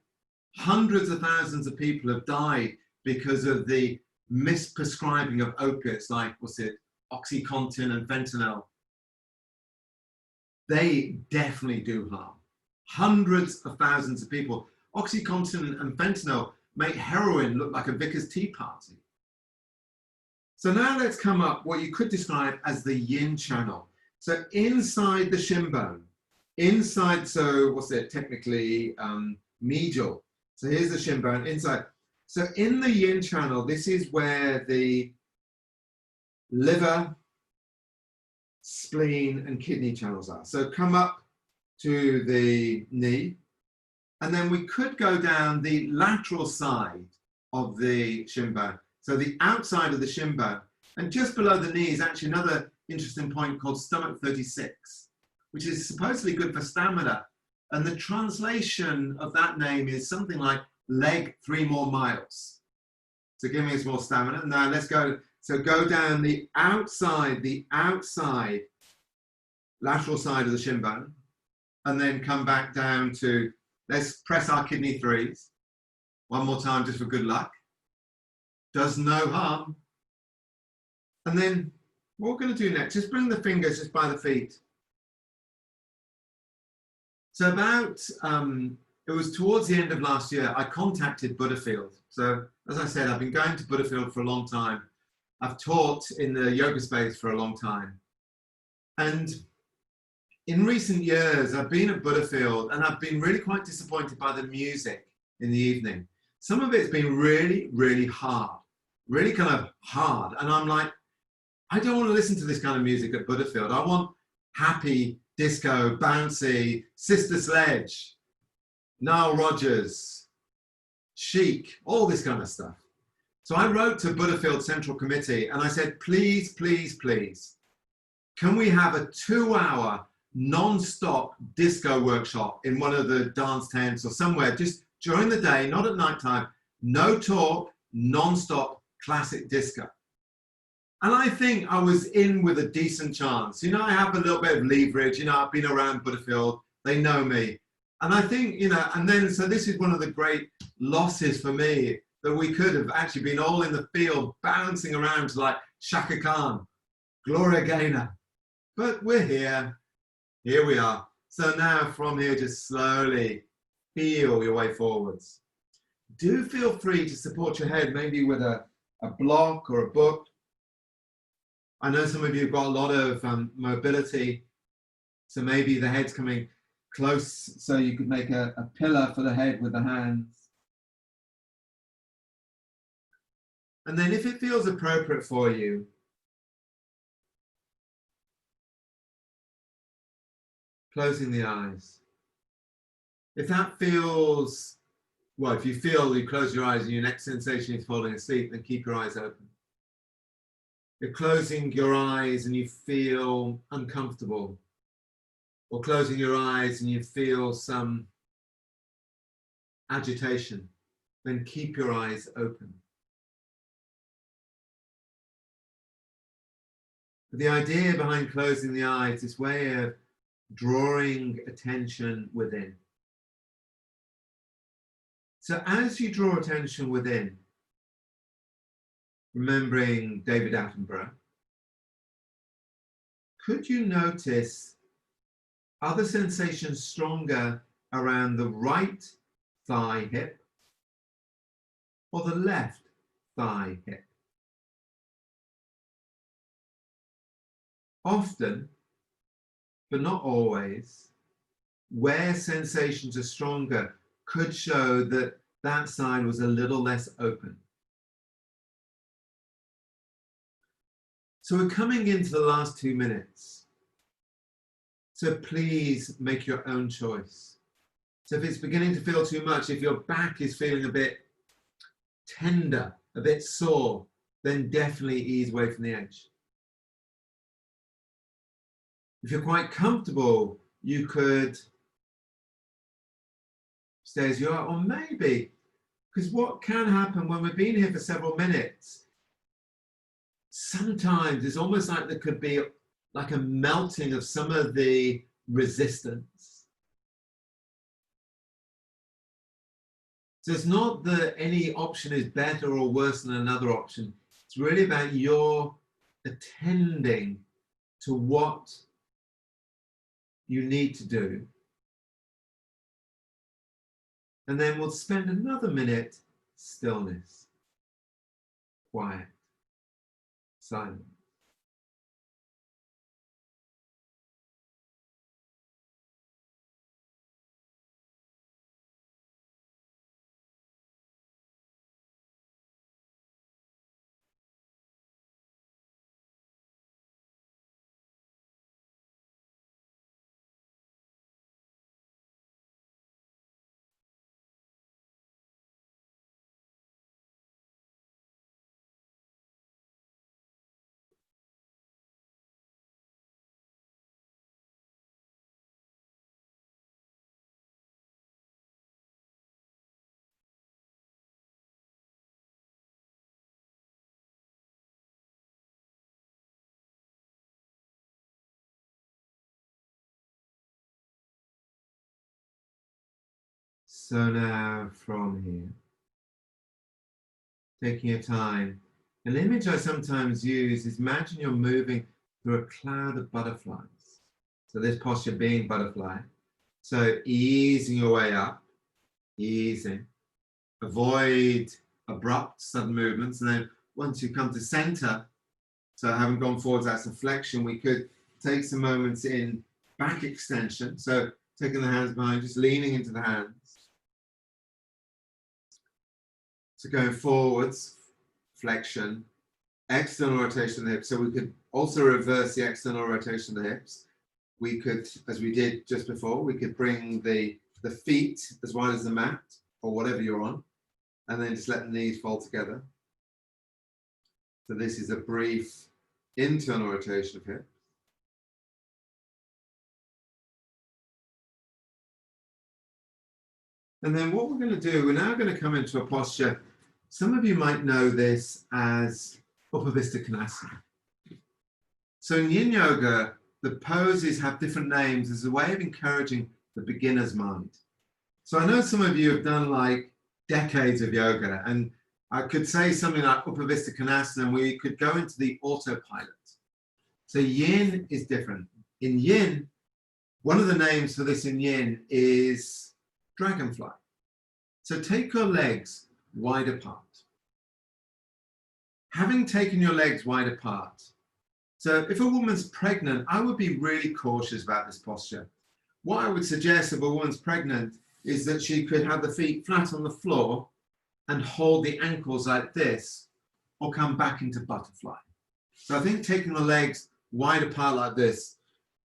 hundreds of thousands of people have died because of the misprescribing of opiates like, OxyContin and fentanyl. They definitely do harm. Hundreds of thousands of people. OxyContin and fentanyl make heroin look like a vicar's tea party. So now let's come up what you could describe as the yin channel. So inside the shin bone, inside, so technically medial. So here's the shin bone inside. So in the yin channel, this is where the liver, spleen, and kidney channels are. So come up to the knee, and then we could go down the lateral side of the shin bone. So the outside of the shin bone, and just below the knee is actually another interesting point called stomach 36, which is supposedly good for stamina. And the translation of that name is something like leg 3 more miles. So give me some more stamina. Now let's go. So go down the outside lateral side of the shin bone, and then come back down to, let's press our kidney 3s. One more time just for good luck. Does no harm. And then what we're going to do next, just bring the fingers just by the feet. So about, it was towards the end of last year, I contacted Buddhafield. So as I said, I've been going to Buddhafield for a long time. I've taught in the yoga space for a long time. And in recent years, I've been at Buddhafield and I've been really quite disappointed by the music in the evening. Some of it's been really, really hard, really kind of hard. And I'm like, I don't want to listen to this kind of music at Buddhafield. I want happy, disco, bouncy, Sister Sledge, Nile Rodgers, Chic, all this kind of stuff. So I wrote to Buddhafield Central Committee and I said, please, please, please, can we have a 2-hour non-stop disco workshop in one of the dance tents or somewhere, just during the day, not at nighttime, no talk, non-stop classic disco. And I think I was in with a decent chance. You know, I have a little bit of leverage. You know, I've been around Buddhafield. They know me. And I think, you know, and then, so this is one of the great losses for me, that we could have actually been all in the field bouncing around to like Shaka Khan, Gloria Gaynor. But we're here. Here we are. So now from here, just slowly feel your way forwards. Do feel free to support your head, maybe with a block or a book. I know some of you have got a lot of mobility, so maybe the head's coming close, so you could make a pillar for the head with the hands. And then if it feels appropriate for you, closing the eyes. If that feels, well, if you feel you close your eyes and your next sensation is falling asleep, then keep your eyes open. You're closing your eyes and you feel uncomfortable, or closing your eyes and you feel some agitation, then keep your eyes open. But the idea behind closing the eyes is this way of drawing attention within. So as you draw attention within, remembering David Attenborough, could you notice other sensations stronger around the right thigh hip or the left thigh hip? Often, but not always, where sensations are stronger could show that that side was a little less open. So we're coming into the last 2 minutes. So please make your own choice. So if it's beginning to feel too much, if your back is feeling a bit tender, a bit sore, then definitely ease away from the edge. If you're quite comfortable, you could stay as you are, or maybe, because what can happen when we've been here for several minutes, sometimes it's almost like there could be like a melting of some of the resistance. So it's not that any option is better or worse than another option. It's really about your attending to what you need to do. And then we'll spend another minute, stillness, quiet, silence. So now from here, taking your time, an image I sometimes use is imagine you're moving through a cloud of butterflies. So this posture being butterfly. So easing your way up, easing. Avoid abrupt sudden movements. And then once you come to center, so having gone forwards, that's a flexion, we could take some moments in back extension. So taking the hands behind, just leaning into the hands. So going forwards, flexion, external rotation of the hips. So we could also reverse the external rotation of the hips. We could, as we did just before, we could bring the feet as wide as the mat or whatever you're on, and then just let the knees fall together. So this is a brief internal rotation of hips. And then what we're going to do, we're now going to come into a posture. Some of you might know this as Upavista Konasana. So in Yin Yoga, the poses have different names as a way of encouraging the beginner's mind. So I know some of you have done like decades of yoga, and I could say something like Upavista Konasana, and we could go into the autopilot. So Yin is different. In Yin, one of the names for this in Yin is dragonfly. So take your legs wide apart. Having taken your legs wide apart, so if a woman's pregnant, I would be really cautious about this posture. What I would suggest if a woman's pregnant is that she could have the feet flat on the floor and hold the ankles like this, or come back into butterfly. So I think taking the legs wide apart like this,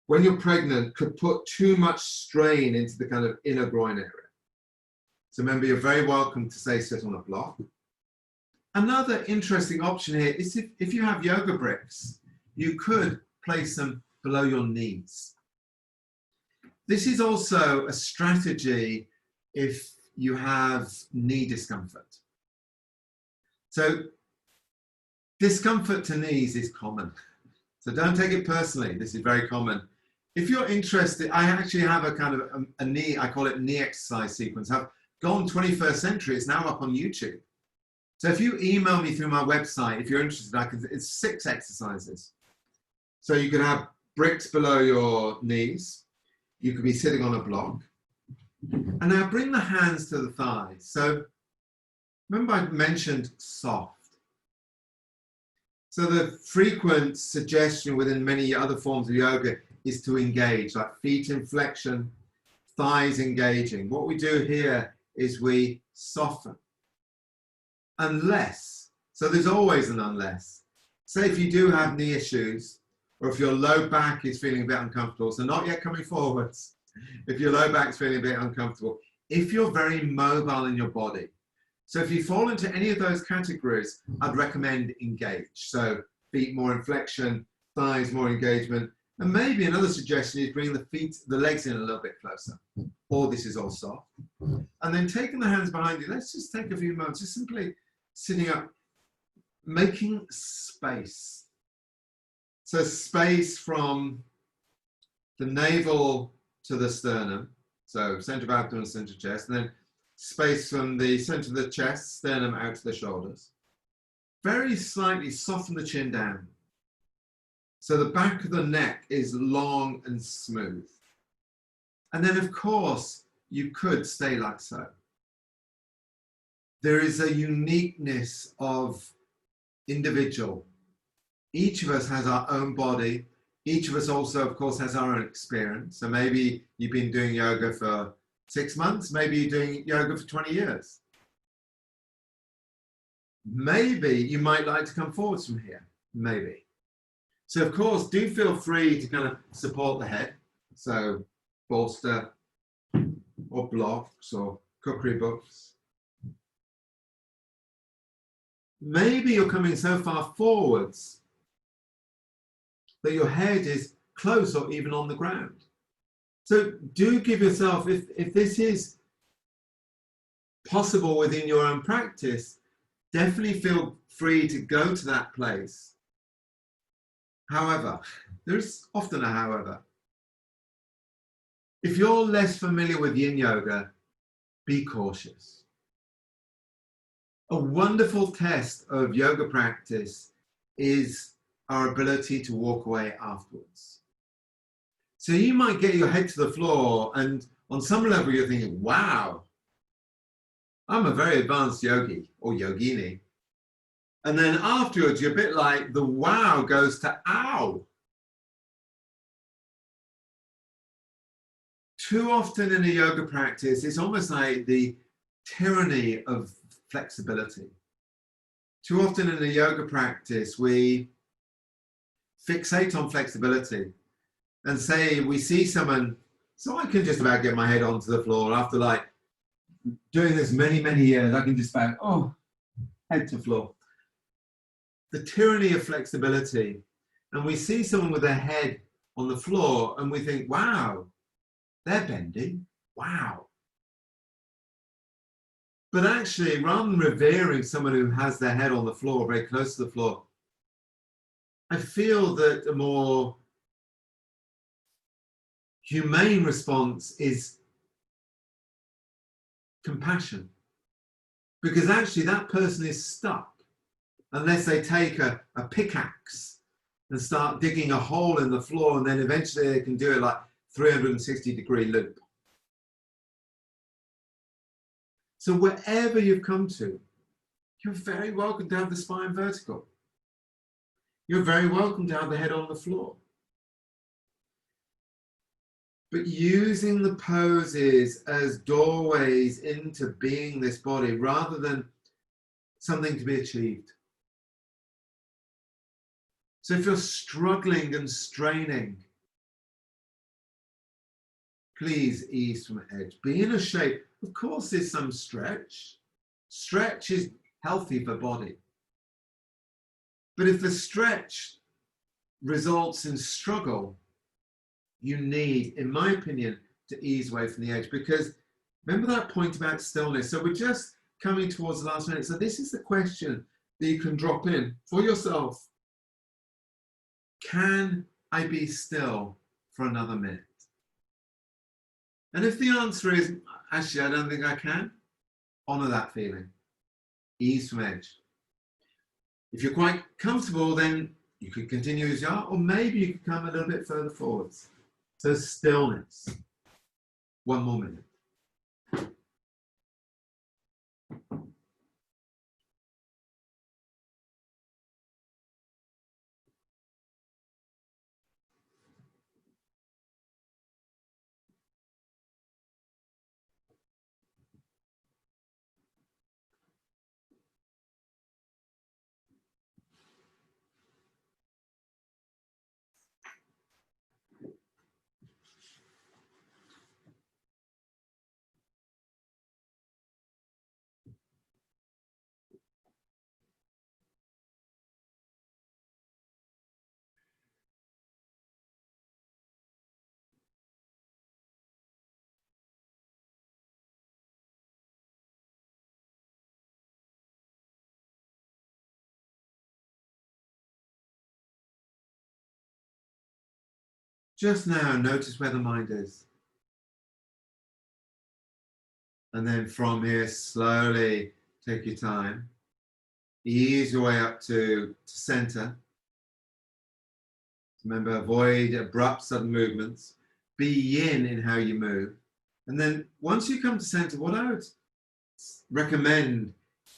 when you're pregnant, could put too much strain into the kind of inner groin area. So remember, you're very welcome to say sit on a block. Another interesting option here is if you have yoga bricks, you could place them below your knees. This is also a strategy if you have knee discomfort. So discomfort to knees is common. So don't take it personally. This is very common. If you're interested, I actually have a kind of a knee, I call it knee exercise sequence. I've gone 21st century, it's now up on YouTube. So if you email me through my website, if you're interested, it's 6 exercises. So you can have bricks below your knees. You could be sitting on a block. And now bring the hands to the thighs. So remember I mentioned soft. So the frequent suggestion within many other forms of yoga is to engage, like feet in flexion, thighs engaging. What we do here is we soften. Unless, so there's always an unless. Say if you do have knee issues, or if your low back is feeling a bit uncomfortable, so not yet coming forwards, if your low back is feeling a bit uncomfortable, if you're very mobile in your body. So if you fall into any of those categories, I'd recommend engage. So feet more in flexion, thighs more engagement, and maybe another suggestion is bring the legs in a little bit closer. Or this is all soft. And then taking the hands behind you, let's just take a few moments, just simply sitting up, making space. So space from the navel to the sternum, so center of abdomen, center of chest, and then space from the center of the chest, sternum out to the shoulders. Very slightly soften the chin down. So the back of the neck is long and smooth. And then of course, you could stay like so. There is a uniqueness of individual. Each of us has our own body. Each of us also, of course, has our own experience. So maybe you've been doing yoga for 6 months, maybe you're doing yoga for 20 years. Maybe you might like to come forwards from here, maybe. So of course, do feel free to kind of support the head. So bolster or blocks or cookery books. Maybe you're coming so far forwards that your head is close or even on the ground. So do give yourself, if this is possible within your own practice, definitely feel free to go to that place. However, there's often a however. If you're less familiar with Yin Yoga, be cautious. A wonderful test of yoga practice is our ability to walk away afterwards. So you might get your head to the floor and on some level you're thinking, wow, I'm a very advanced yogi or yogini. And then afterwards you're a bit like the wow goes to ow. Too often in a yoga practice, it's almost like the tyranny of flexibility. Too often in a yoga practice, we fixate on flexibility and say we see someone, so I can just about get my head onto the floor after like doing this many, many years, I can just about, oh, head to floor. The tyranny of flexibility. And we see someone with their head on the floor and we think, wow, they're bending, wow. But actually, rather than revering someone who has their head on the floor, very close to the floor, I feel that a more humane response is compassion. Because actually that person is stuck unless they take a pickaxe and start digging a hole in the floor, and then eventually they can do it like 360-degree loop. So wherever you've come to, you're very welcome to have the spine vertical. You're very welcome to have the head on the floor. But using the poses as doorways into being this body rather than something to be achieved. So if you're struggling and straining, please ease from edge. Be in a shape. Of course, there's some stretch. Stretch is healthy for body. But if the stretch results in struggle, you need, in my opinion, to ease away from the edge. Because remember that point about stillness. So we're just coming towards the last minute. So this is the question that you can drop in for yourself. Can I be still for another minute? And if the answer is, actually, I don't think I can, honor that feeling. Ease from edge. If you're quite comfortable, then you could continue as you are, or maybe you could come a little bit further forwards. So stillness. One more minute. Just now, notice where the mind is. And then from here, slowly take your time. Ease your way up to center. Remember, avoid abrupt sudden movements. Be yin in how you move. And then once you come to center, what I would recommend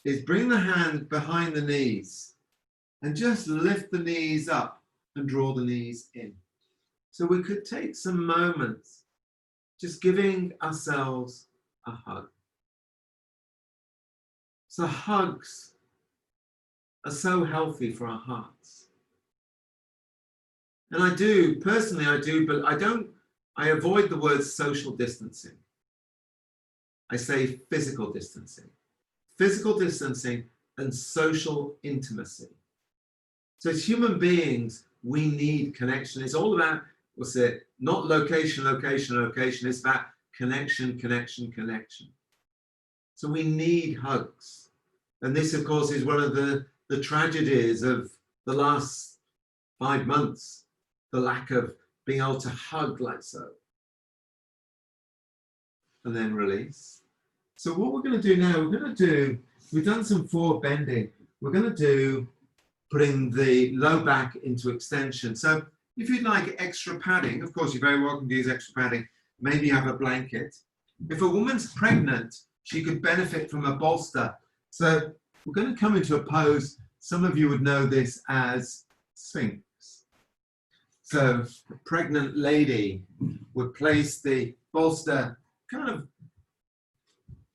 is bring the hand behind the knees and just lift the knees up and draw the knees in. So we could take some moments just giving ourselves a hug. So hugs are so healthy for our hearts. And I do, personally I do, but I avoid the word social distancing. I say physical distancing. Physical distancing and social intimacy. So as human beings, we need connection. It's all about, what's it? Not location, location, location. It's about connection, connection, connection. So we need hugs. And this, of course, is one of the tragedies of the last 5 months, the lack of being able to hug like so. And then release. So what we're going to do now, we've done some forward bending. We're going to do putting the low back into extension. So if you'd like extra padding, of course, you're very welcome to use extra padding. Maybe you have a blanket. If a woman's pregnant, she could benefit from a bolster. So we're going to come into a pose. Some of you would know this as Sphinx. So a pregnant lady would place the bolster kind of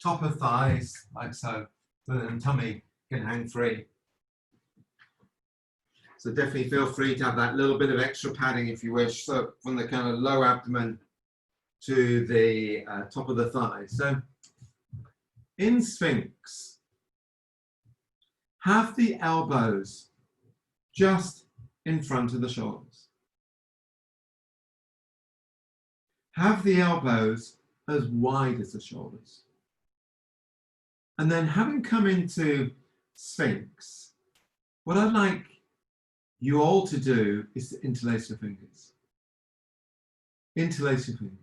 top of thighs, like so, so that the tummy can hang free. So definitely feel free to have that little bit of extra padding if you wish. So from the kind of low abdomen to the top of the thigh. So in Sphinx, have the elbows just in front of the shoulders. Have the elbows as wide as the shoulders. And then having come into Sphinx, what I'd like you all to do is to interlace your fingers. Interlace your fingers.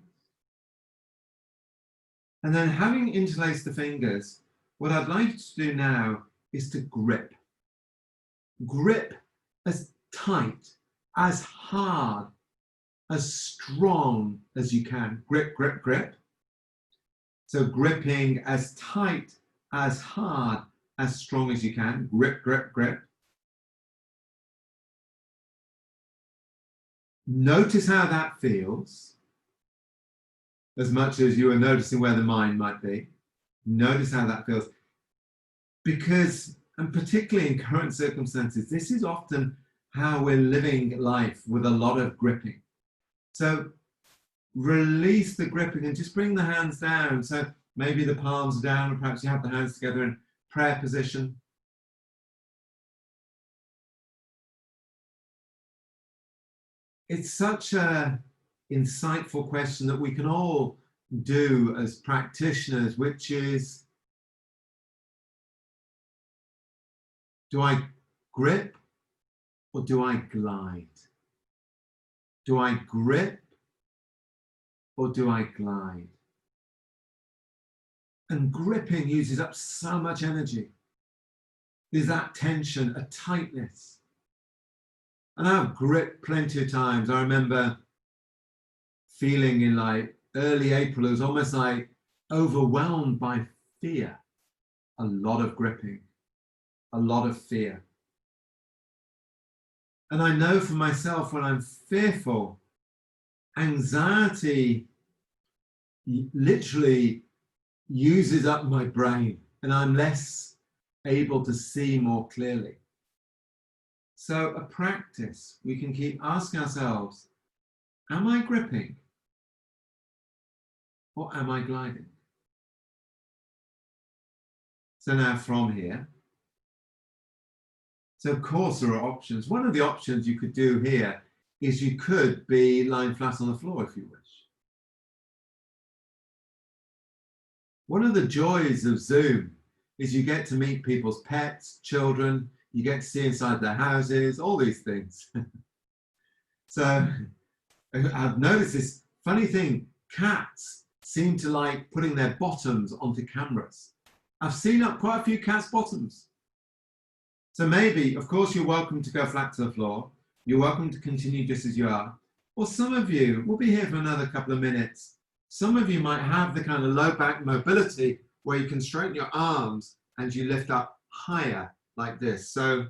And then having interlaced the fingers, what I'd like you to do now is to grip. Grip as tight, as hard, as strong as you can. Grip, grip, grip. So gripping as tight, as hard, as strong as you can. Grip, grip, grip. Notice how that feels, as much as you are noticing where the mind might be. Notice how that feels. Because, and particularly in current circumstances, this is often how we're living life, with a lot of gripping. So release the gripping and just bring the hands down. So maybe the palms are down, or perhaps you have the hands together in prayer position. It's such an insightful question that we can all do as practitioners, which is, do I grip or do I glide? Do I grip or do I glide? And gripping uses up so much energy. There's that tension, a tightness. And I've gripped plenty of times. I remember feeling in like early April, it was almost like overwhelmed by fear. A lot of gripping, a lot of fear. And I know for myself, when I'm fearful, anxiety literally uses up my brain and I'm less able to see more clearly. So a practice, we can keep asking ourselves, am I gripping or am I gliding? So now from here, so of course there are options. One of the options you could do here is you could be lying flat on the floor if you wish. One of the joys of Zoom is you get to meet people's pets, children, you get to see inside their houses, all these things. So I've noticed this funny thing, cats seem to like putting their bottoms onto cameras. I've seen up quite a few cats' bottoms. So maybe, of course, you're welcome to go flat to the floor. You're welcome to continue just as you are. Or some of you, we'll be here for another couple of minutes. Some of you might have the kind of low back mobility where you can straighten your arms and you lift up higher like this. So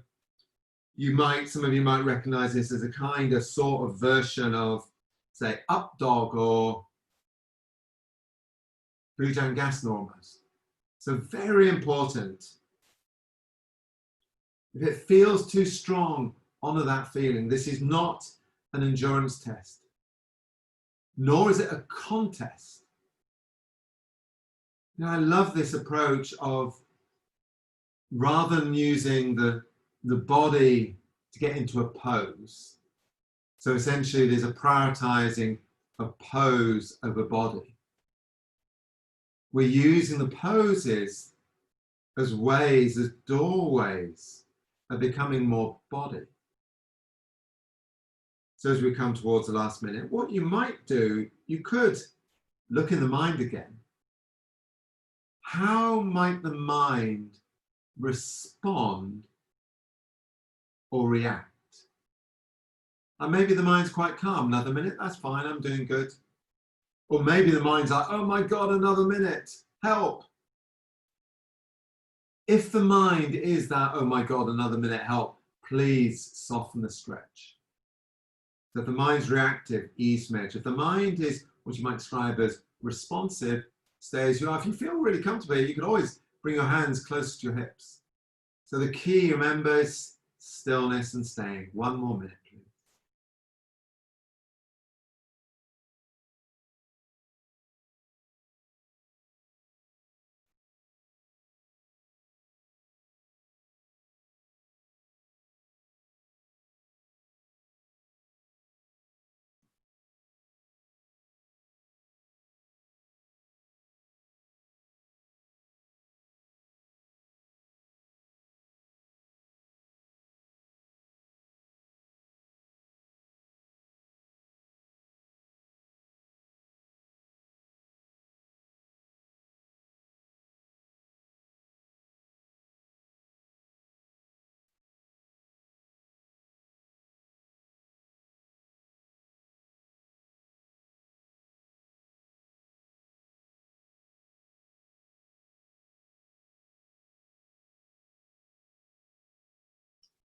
some of you might recognize this as a kind of sort of version of, say, up dog or Bhujangasana almost. So very important. If it feels too strong, honor that feeling. This is not an endurance test, nor is it a contest. Now, I love this approach of, rather than using the body to get into a pose, so essentially there's a prioritizing of pose over body. We're using the poses as ways, as doorways of becoming more body. So as we come towards the last minute, what you might do, you could look in the mind again. how might the mind respond or react? And maybe the mind's quite calm. Another minute, that's fine, I'm doing good. Or maybe the mind's like, oh my God, another minute, help. If the mind is that, oh my God, another minute, help, please soften the stretch. So if the mind's reactive, ease smidge. If the mind is what you might describe as responsive, stay as you are. If you feel really comfortable, you can always bring your hands close to your hips. So the key, remember, is stillness and staying. One more minute, please.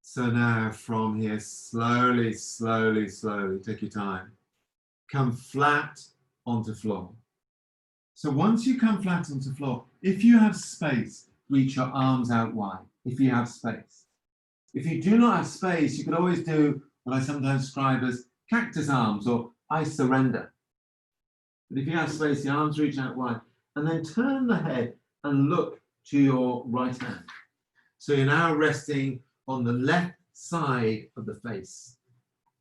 So now from here, slowly, slowly, slowly, take your time. Come flat onto floor. So once you come flat onto floor, if you have space, reach your arms out wide, if you have space. If you do not have space, you could always do what I sometimes describe as cactus arms or I surrender. But if you have space, the arms reach out wide, and then turn the head and look to your right hand. So you're now resting on the left side of the face.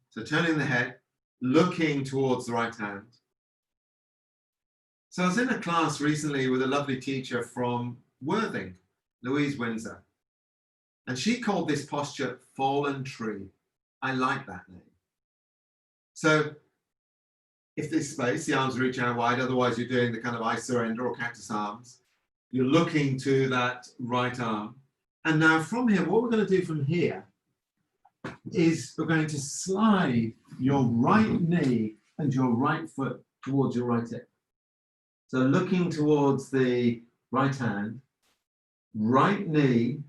So turning the head, looking towards the right hand. So I was in a class recently with a lovely teacher from Worthing, Louise Windsor. And she called this posture fallen tree. I like that name. So if there's space, the arms reach out wide, otherwise you're doing the kind of I surrender or cactus arms. You're looking to that right arm. And now from here, what we're going to do from here is we're going to slide your right knee and your right foot towards your right hip. So looking towards the right hand, right knee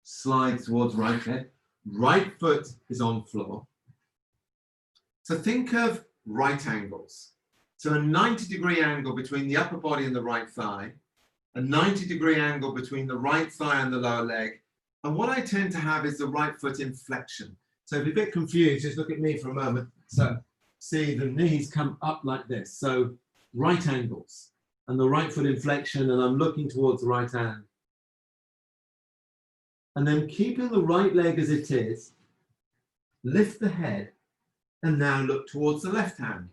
slides towards right hip, right foot is on floor. So think of right angles. So a 90-degree angle between the upper body and the right thigh, a 90-degree angle between the right thigh and the lower leg. And what I tend to have is the right foot in flexion. So if you're a bit confused, just look at me for a moment. So see the knees come up like this. So right angles and the right foot in flexion, and I'm looking towards the right hand. And then keeping the right leg as it is, lift the head and now look towards the left hand.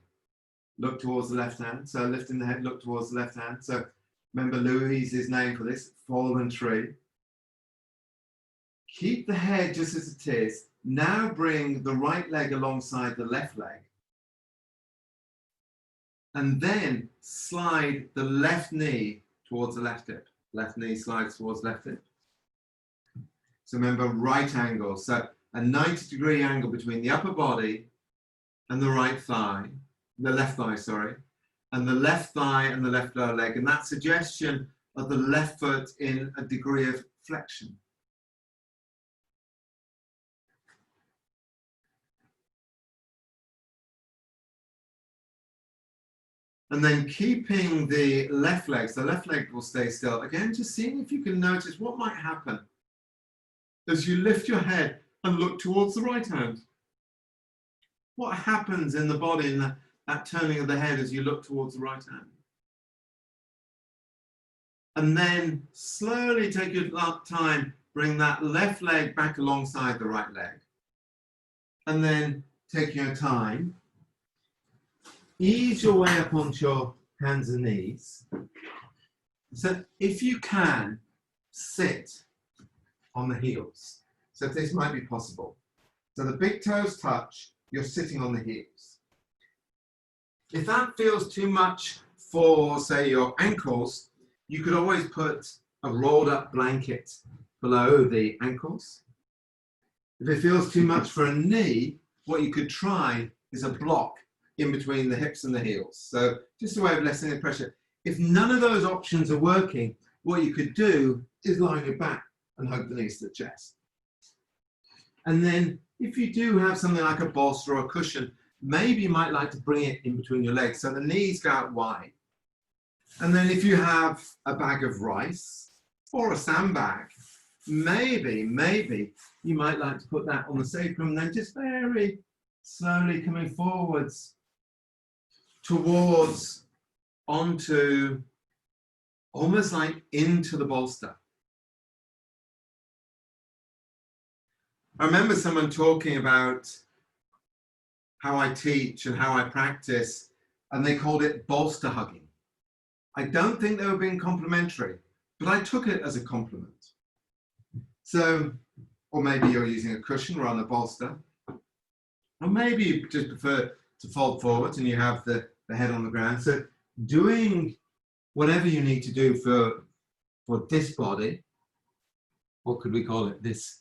Look towards the left hand. So lifting the head, look towards the left hand. So remember Louise's name for this, fallen tree. Keep the head just as it is. Now bring the right leg alongside the left leg. And then slide the left knee towards the left hip. Left knee slides towards left hip. So remember, right angle. So a 90-degree angle between the upper body and the right thigh, the left thigh, sorry, and the left thigh and the left lower leg. And that suggestion of the left foot in a degree of flexion. And then keeping the left leg, so the left leg will stay still. Again, just seeing if you can notice what might happen as you lift your head and look towards the right hand. What happens in the body in that turning of the head as you look towards the right hand? And then slowly take your time, bring that left leg back alongside the right leg. And then take your time, ease your way up onto your hands and knees. So if you can, sit on the heels. So this might be possible. So the big toes touch, you're sitting on the heels. If that feels too much for, say, your ankles, You could always put a rolled up blanket below the ankles. If it feels too much for a knee, what you could try is a block in between the hips and the heels. So just a way of lessening the pressure. If none of those options are working, what you could do is lie on your back and hug the knees to the chest. And then if you do have something like a bolster or a cushion, maybe you might like to bring it in between your legs so the knees go out wide. And then if you have a bag of rice or a sandbag, maybe you might like to put that on the sacrum and then just very slowly coming forwards towards onto almost like into the bolster. I remember someone talking about how I teach and how I practice, and they called it bolster hugging. I don't think they were being complimentary, but I took it as a compliment. So, or maybe you're using a cushion rather than a bolster, or maybe you just prefer to fold forward and you have the head on the ground. So doing whatever you need to do for this body, what could we call it? This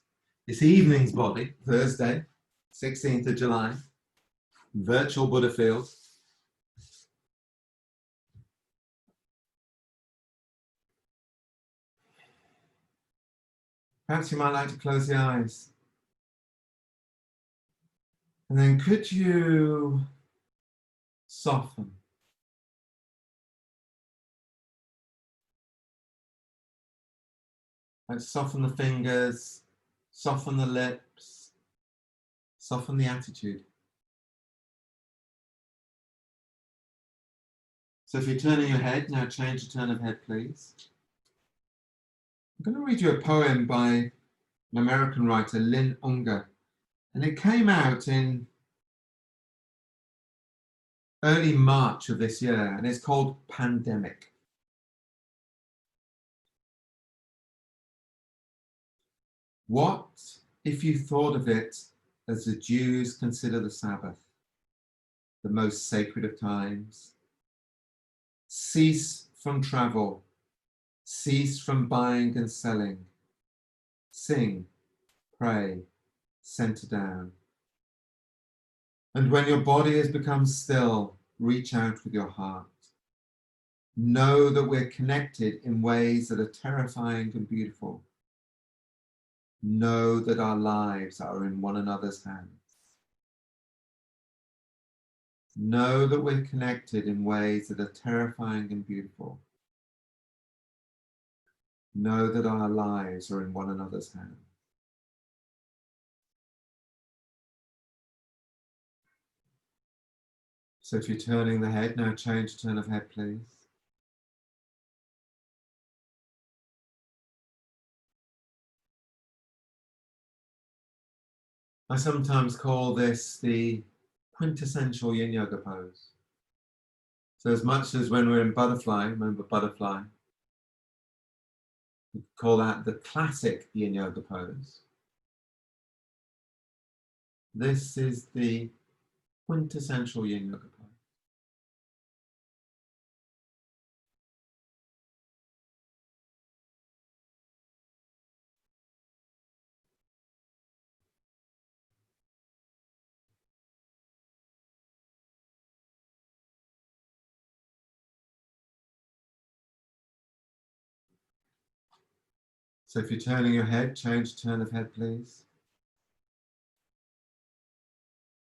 evening's body, Thursday, 16th of July, virtual Buddha field. Perhaps you might like to close the eyes. And then could you soften? Like soften the fingers, soften the lips, soften the attitude. So if you're turning your head, now change the turn of head, please. I'm going to read you a poem by an American writer, Lynn Unger, and it came out in early March of this year, and it's called Pandemic. What if you thought of it as the Jews consider the Sabbath, the most sacred of times? Cease from travel, cease from buying and selling, sing, pray, center down. And when your body has become still, reach out with your heart. Know that we're connected in ways that are terrifying and beautiful. Know that our lives are in one another's hands. Know that we're connected in ways that are terrifying and beautiful. Know that our lives are in one another's hands. So if you're turning the head, now change turn of head, please. I sometimes call this the quintessential yin yoga pose. So as much as when we're in butterfly, remember butterfly, we call that the classic yin yoga pose. This is the quintessential yin yoga pose. So if you're turning your head, change turn of head, please.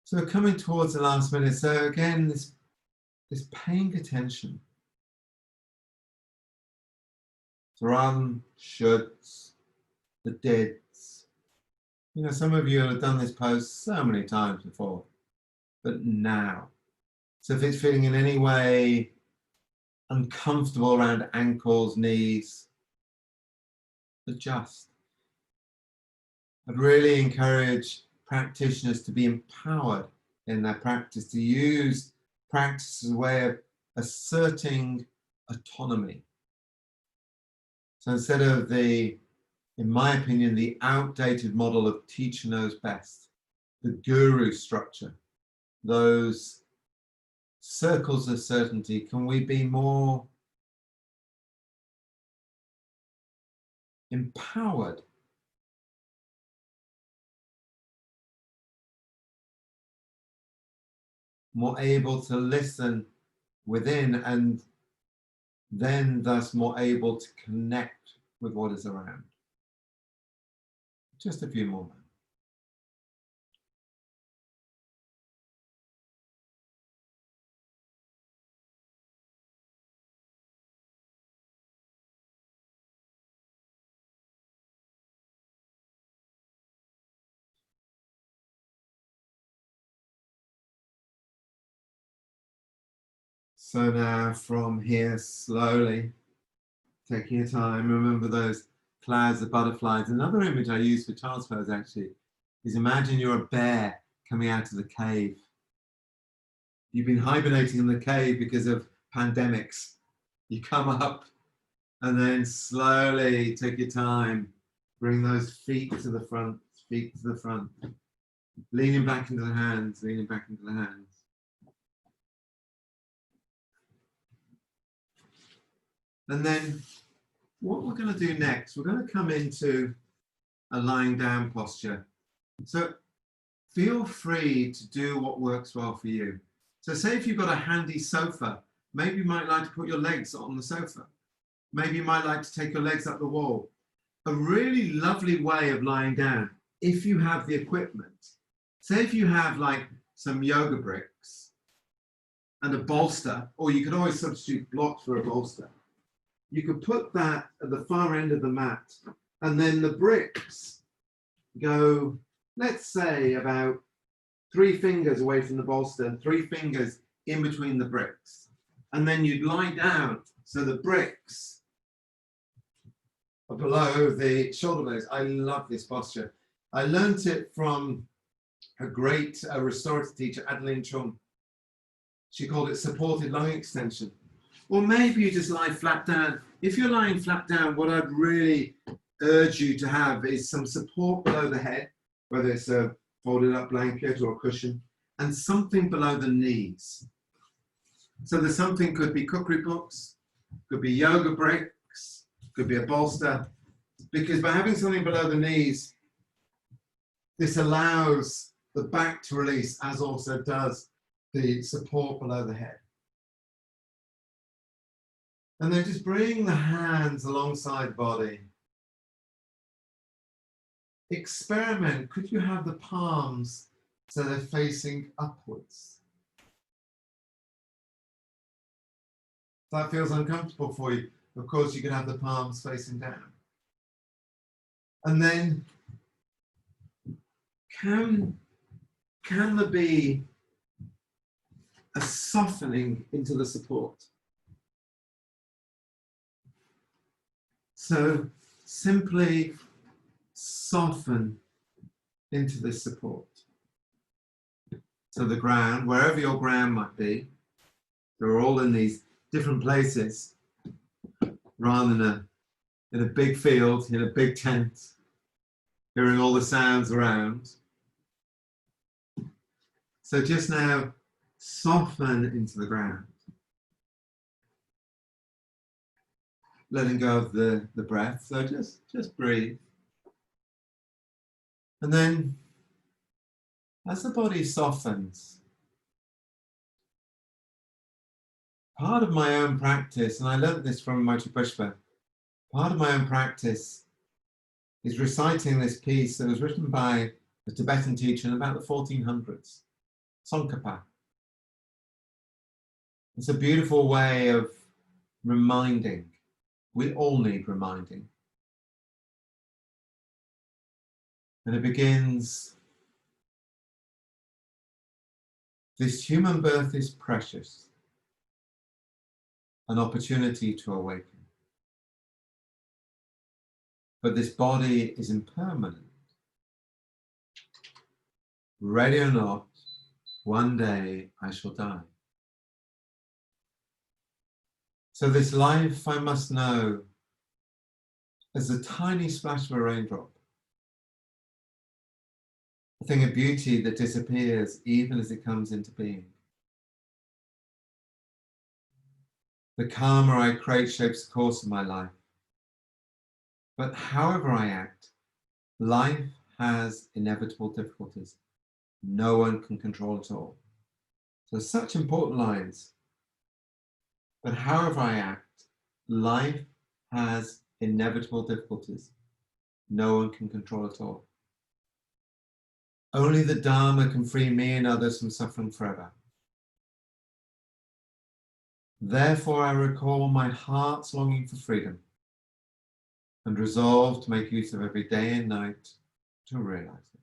So we're coming towards the last minute. So again, this paying attention to rather than shoulds, the dids. You know, some of you have done this pose so many times before, but now. So if it's feeling in any way uncomfortable around ankles, knees, adjust. I'd really encourage practitioners to be empowered in their practice, to use practice as a way of asserting autonomy. So instead of in my opinion, the outdated model of teacher knows best, the guru structure, those circles of certainty, can we be more empowered, more able to listen within, and then thus more able to connect with what is around. Just a few more moments. So now from here, slowly, taking your time, remember those clouds of butterflies. Another image I use for child's pose actually is imagine you're a bear coming out of the cave. You've been hibernating in the cave because of pandemics. You come up and then slowly take your time, bring those feet to the front, leaning back into the hands, leaning back into the hands. And then what we're going to do next, we're going to come into a lying down posture. So feel free to do what works well for you. So say if you've got a handy sofa, maybe you might like to put your legs on the sofa. Maybe you might like to take your legs up the wall. A really lovely way of lying down, if you have the equipment. Say if you have like some yoga bricks and a bolster, or you could always substitute blocks for a bolster. You could put that at the far end of the mat, and then the bricks go, let's say, about 3 fingers away from the bolster and 3 fingers in between the bricks. And then you'd lie down so the bricks are below the shoulder blades. I love this posture. I learned it from a great restorative teacher, Adeline Chung. She called it supported lung extension. Or maybe you just lie flat down. If you're lying flat down, what I'd really urge you to have is some support below the head, whether it's a folded up blanket or a cushion, and something below the knees. So there's something, could be cookery books, could be yoga bricks, could be a bolster, because by having something below the knees, this allows the back to release, as also does the support below the head. And then just bring the hands alongside the body. Experiment, could you have the palms so they're facing upwards? If that feels uncomfortable for you, of course you can have the palms facing down. And then can there be a softening into the support? So simply soften into this support. So the ground, wherever your ground might be, they're all in these different places, rather than in a big field, in a big tent, hearing all the sounds around. So just now, soften into the ground. Letting go of the breath, so just breathe. And then, as the body softens, part of my own practice, and I learned this from Maitri Pushpa, part of my own practice is reciting this piece that was written by a Tibetan teacher in about the 1400s, Tsongkhapa. It's a beautiful way of reminding. We all need reminding. And it begins, this human birth is precious, an opportunity to awaken. But this body is impermanent. Ready or not, one day I shall die. So this life I must know as a tiny splash of a raindrop, a thing of beauty that disappears even as it comes into being. The karma I create shapes the course of my life, But however I act, life has inevitable difficulties. No one can control it all. So such important lines. But however I act, life has inevitable difficulties. No one can control it all. Only the Dharma can free me and others from suffering forever. Therefore, I recall my heart's longing for freedom and resolve to make use of every day and night to realize it.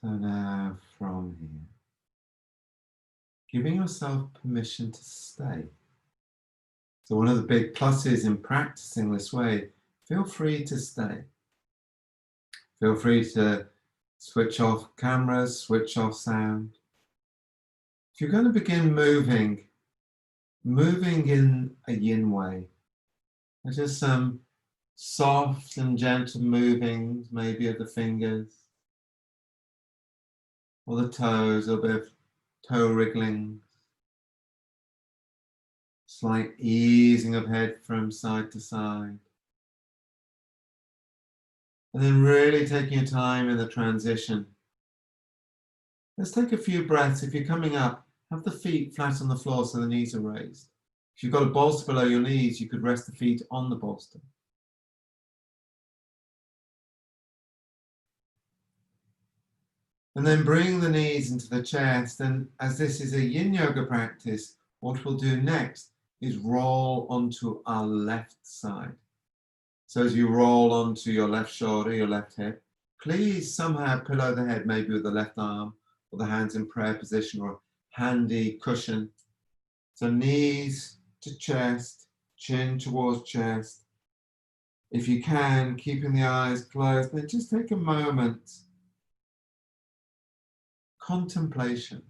So now from here, giving yourself permission to stay. So one of the big pluses in practicing this way, feel free to stay. Feel free to switch off cameras, switch off sound. If you're going to begin moving in a yin way, there's just some soft and gentle movings, maybe of the fingers or the toes, a bit of toe wrigglings, slight easing of head from side to side. And then really taking your time in the transition Let's take a few breaths. If you're coming up, have the feet flat on the floor so the knees are raised. If you've got a bolster below your knees, you could rest the feet on the bolster. And then bring the knees into the chest. And as this is a yin yoga practice, what we'll do next is roll onto our left side. So as you roll onto your left shoulder, your left hip, please somehow pillow the head, maybe with the left arm or the hands in prayer position or a handy cushion. So knees to chest, chin towards chest. If you can, keeping the eyes closed, then just take a moment. Contemplation.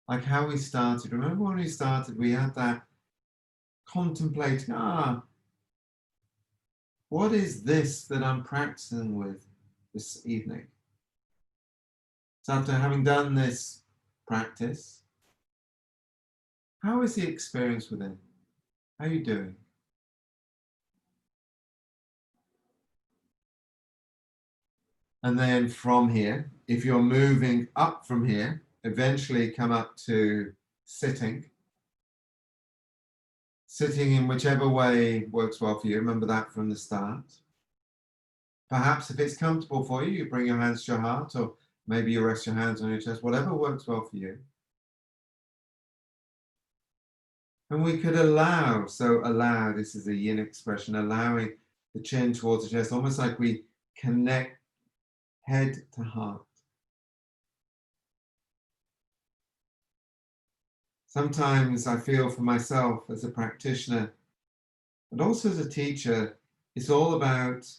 Like how we started. Remember when we started, we had that contemplating, what is this that I'm practicing with this evening? So after having done this practice, how is the experience with it? How are you doing? And then from here, if you're moving up from here, eventually come up to sitting. Sitting in whichever way works well for you. Remember that from the start. Perhaps if it's comfortable for you, you bring your hands to your heart, or maybe you rest your hands on your chest, whatever works well for you. And we could allow, this is a yin expression, allowing the chin towards the chest, almost like we connect head to heart. Sometimes I feel for myself as a practitioner, but also as a teacher, it's all about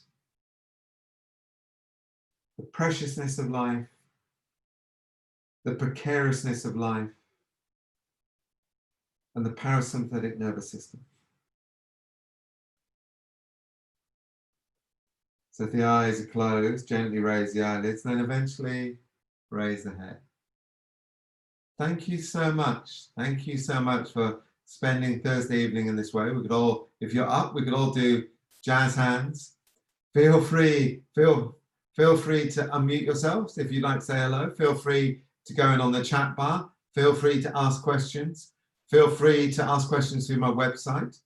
the preciousness of life, the precariousness of life, and the parasympathetic nervous system. So if the eyes are closed, gently raise the eyelids, and then eventually raise the head. Thank you so much. Thank you so much for spending Thursday evening in this way. We could all, if you're up, we could all do jazz hands. Feel free to unmute yourselves if you'd like to say hello. Feel free to go in on the chat bar. Feel free to ask questions. Feel free to ask questions through my website.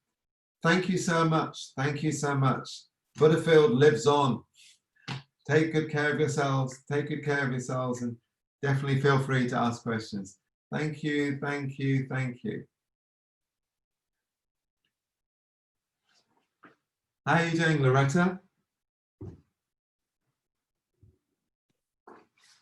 Thank you so much. Thank you so much. Butterfield lives on. Take good care of yourselves. Take good care of yourselves, and definitely feel free to ask questions. Thank you, thank you, thank you. How are you doing, Loretta?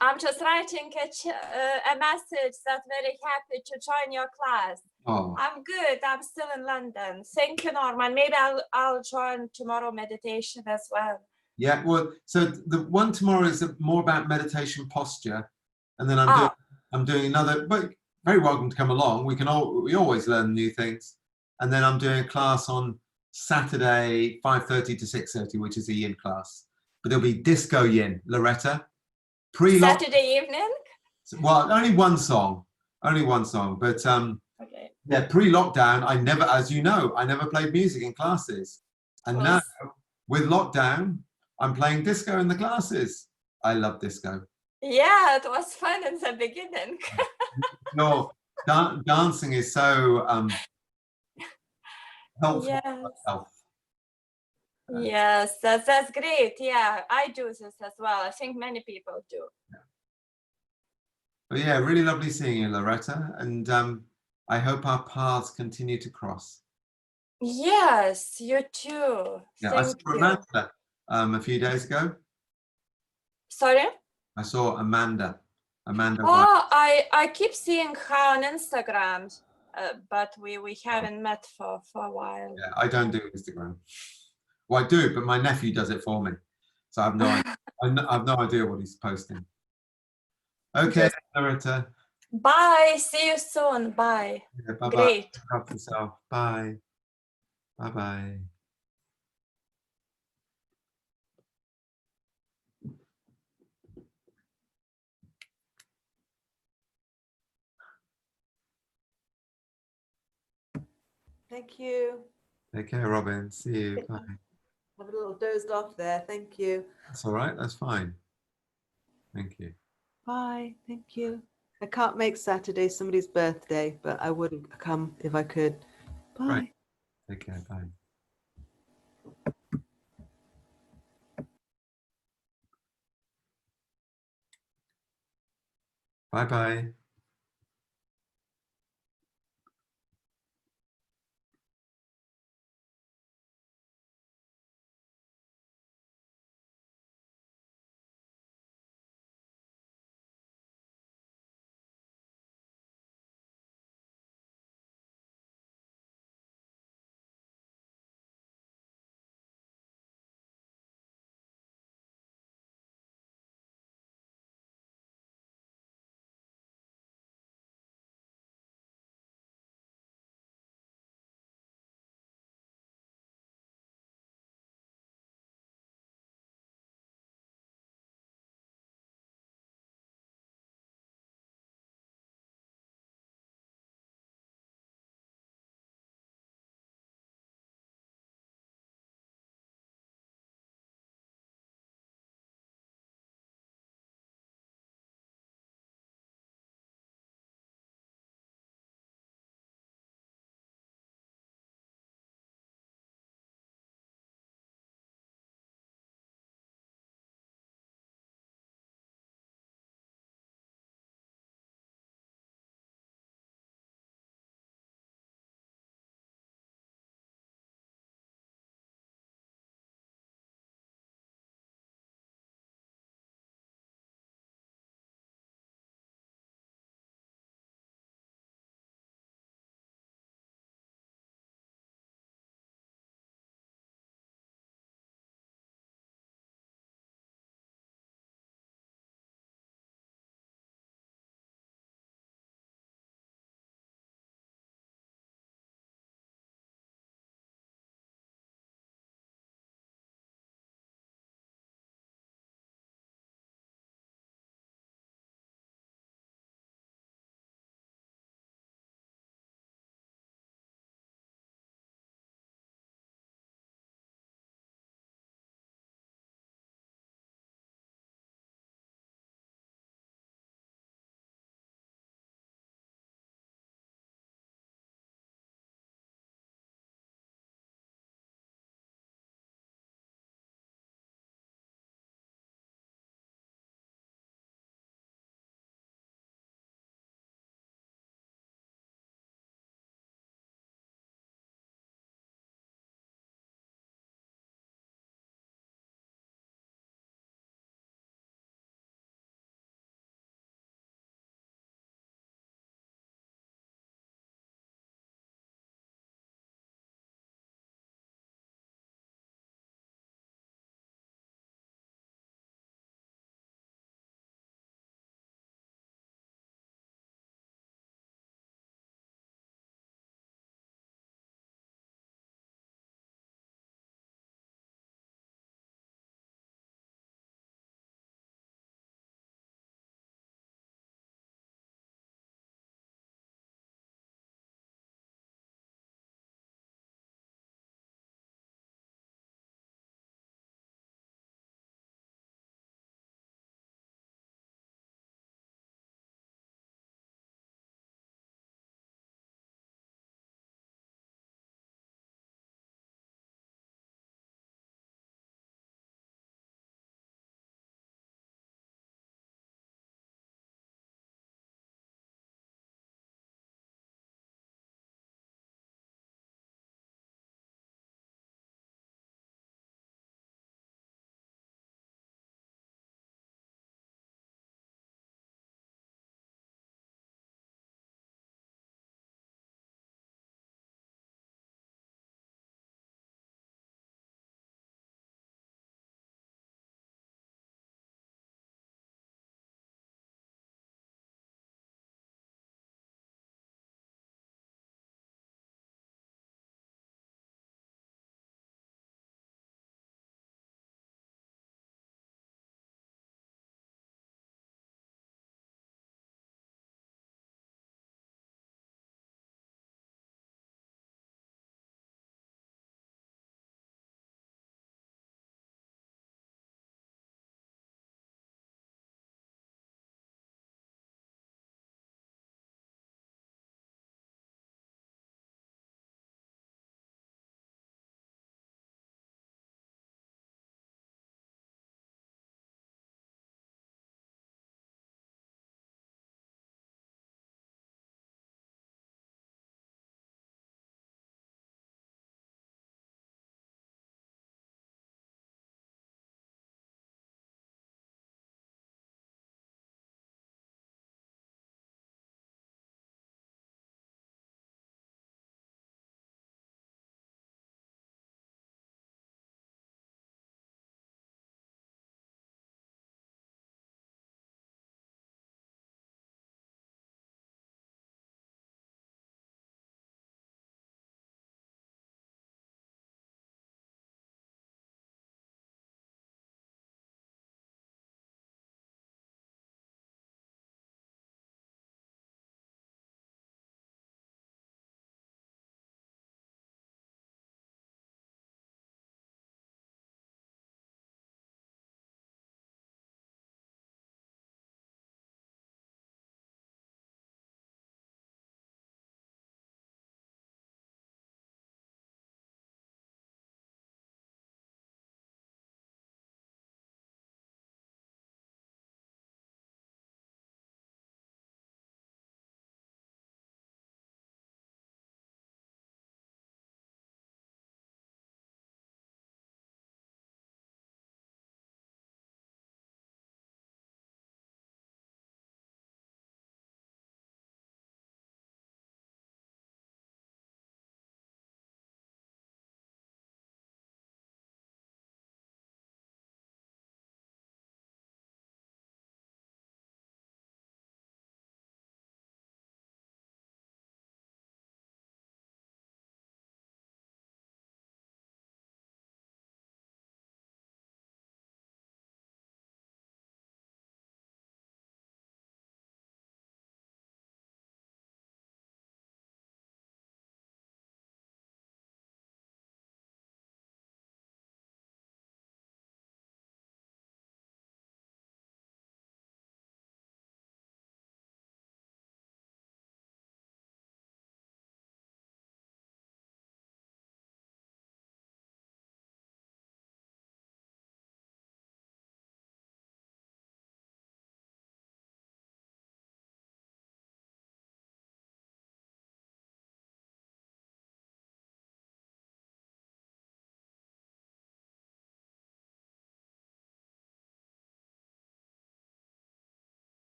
I'm just writing a message that very happy to join your class. Oh, I'm good. I'm still in London. Thank you, Norman. Maybe I'll join tomorrow meditation as well. yeah. Well, so the one tomorrow is more about meditation posture, and then I'm doing another. But very welcome to come along. We always learn new things, and then I'm doing a class on Saturday 5:30 to 6:30, which is a yin class. But there'll be disco yin, Loretta. Saturday evening? Well, only one song, but Okay. yeah, pre-lockdown, I never, as you know, I never played music in classes. And now, with lockdown, I'm playing disco in the classes. I love disco. Yeah, it was fun in the beginning. No, dancing is so helpful. Yes. Yes, that's great. Yeah, I do this as well. I think many people do. But yeah, really lovely seeing you, Loretta. And I hope our paths continue to cross. Yes, you too. Yeah, Thank I saw you. Amanda a few days ago. Sorry? I saw Amanda. White. Oh, I keep seeing her on Instagram, but we haven't met for a while. Yeah, I don't do Instagram. Well, I do, but my nephew does it for me. So I have no idea. I have no idea what he's posting. Okay, Loretta. Bye. See you soon. Bye. Yeah, bye-bye. Great. Look after yourself. Bye. Bye-bye. Thank you. Take care, Robin. See you. Bye. Have a little dozed off there. Thank you. That's all right. That's fine. Thank you. Bye. Thank you. I can't make Saturday somebody's birthday, but I wouldn't come if I could. Bye. Right. Take care. Bye. Bye bye.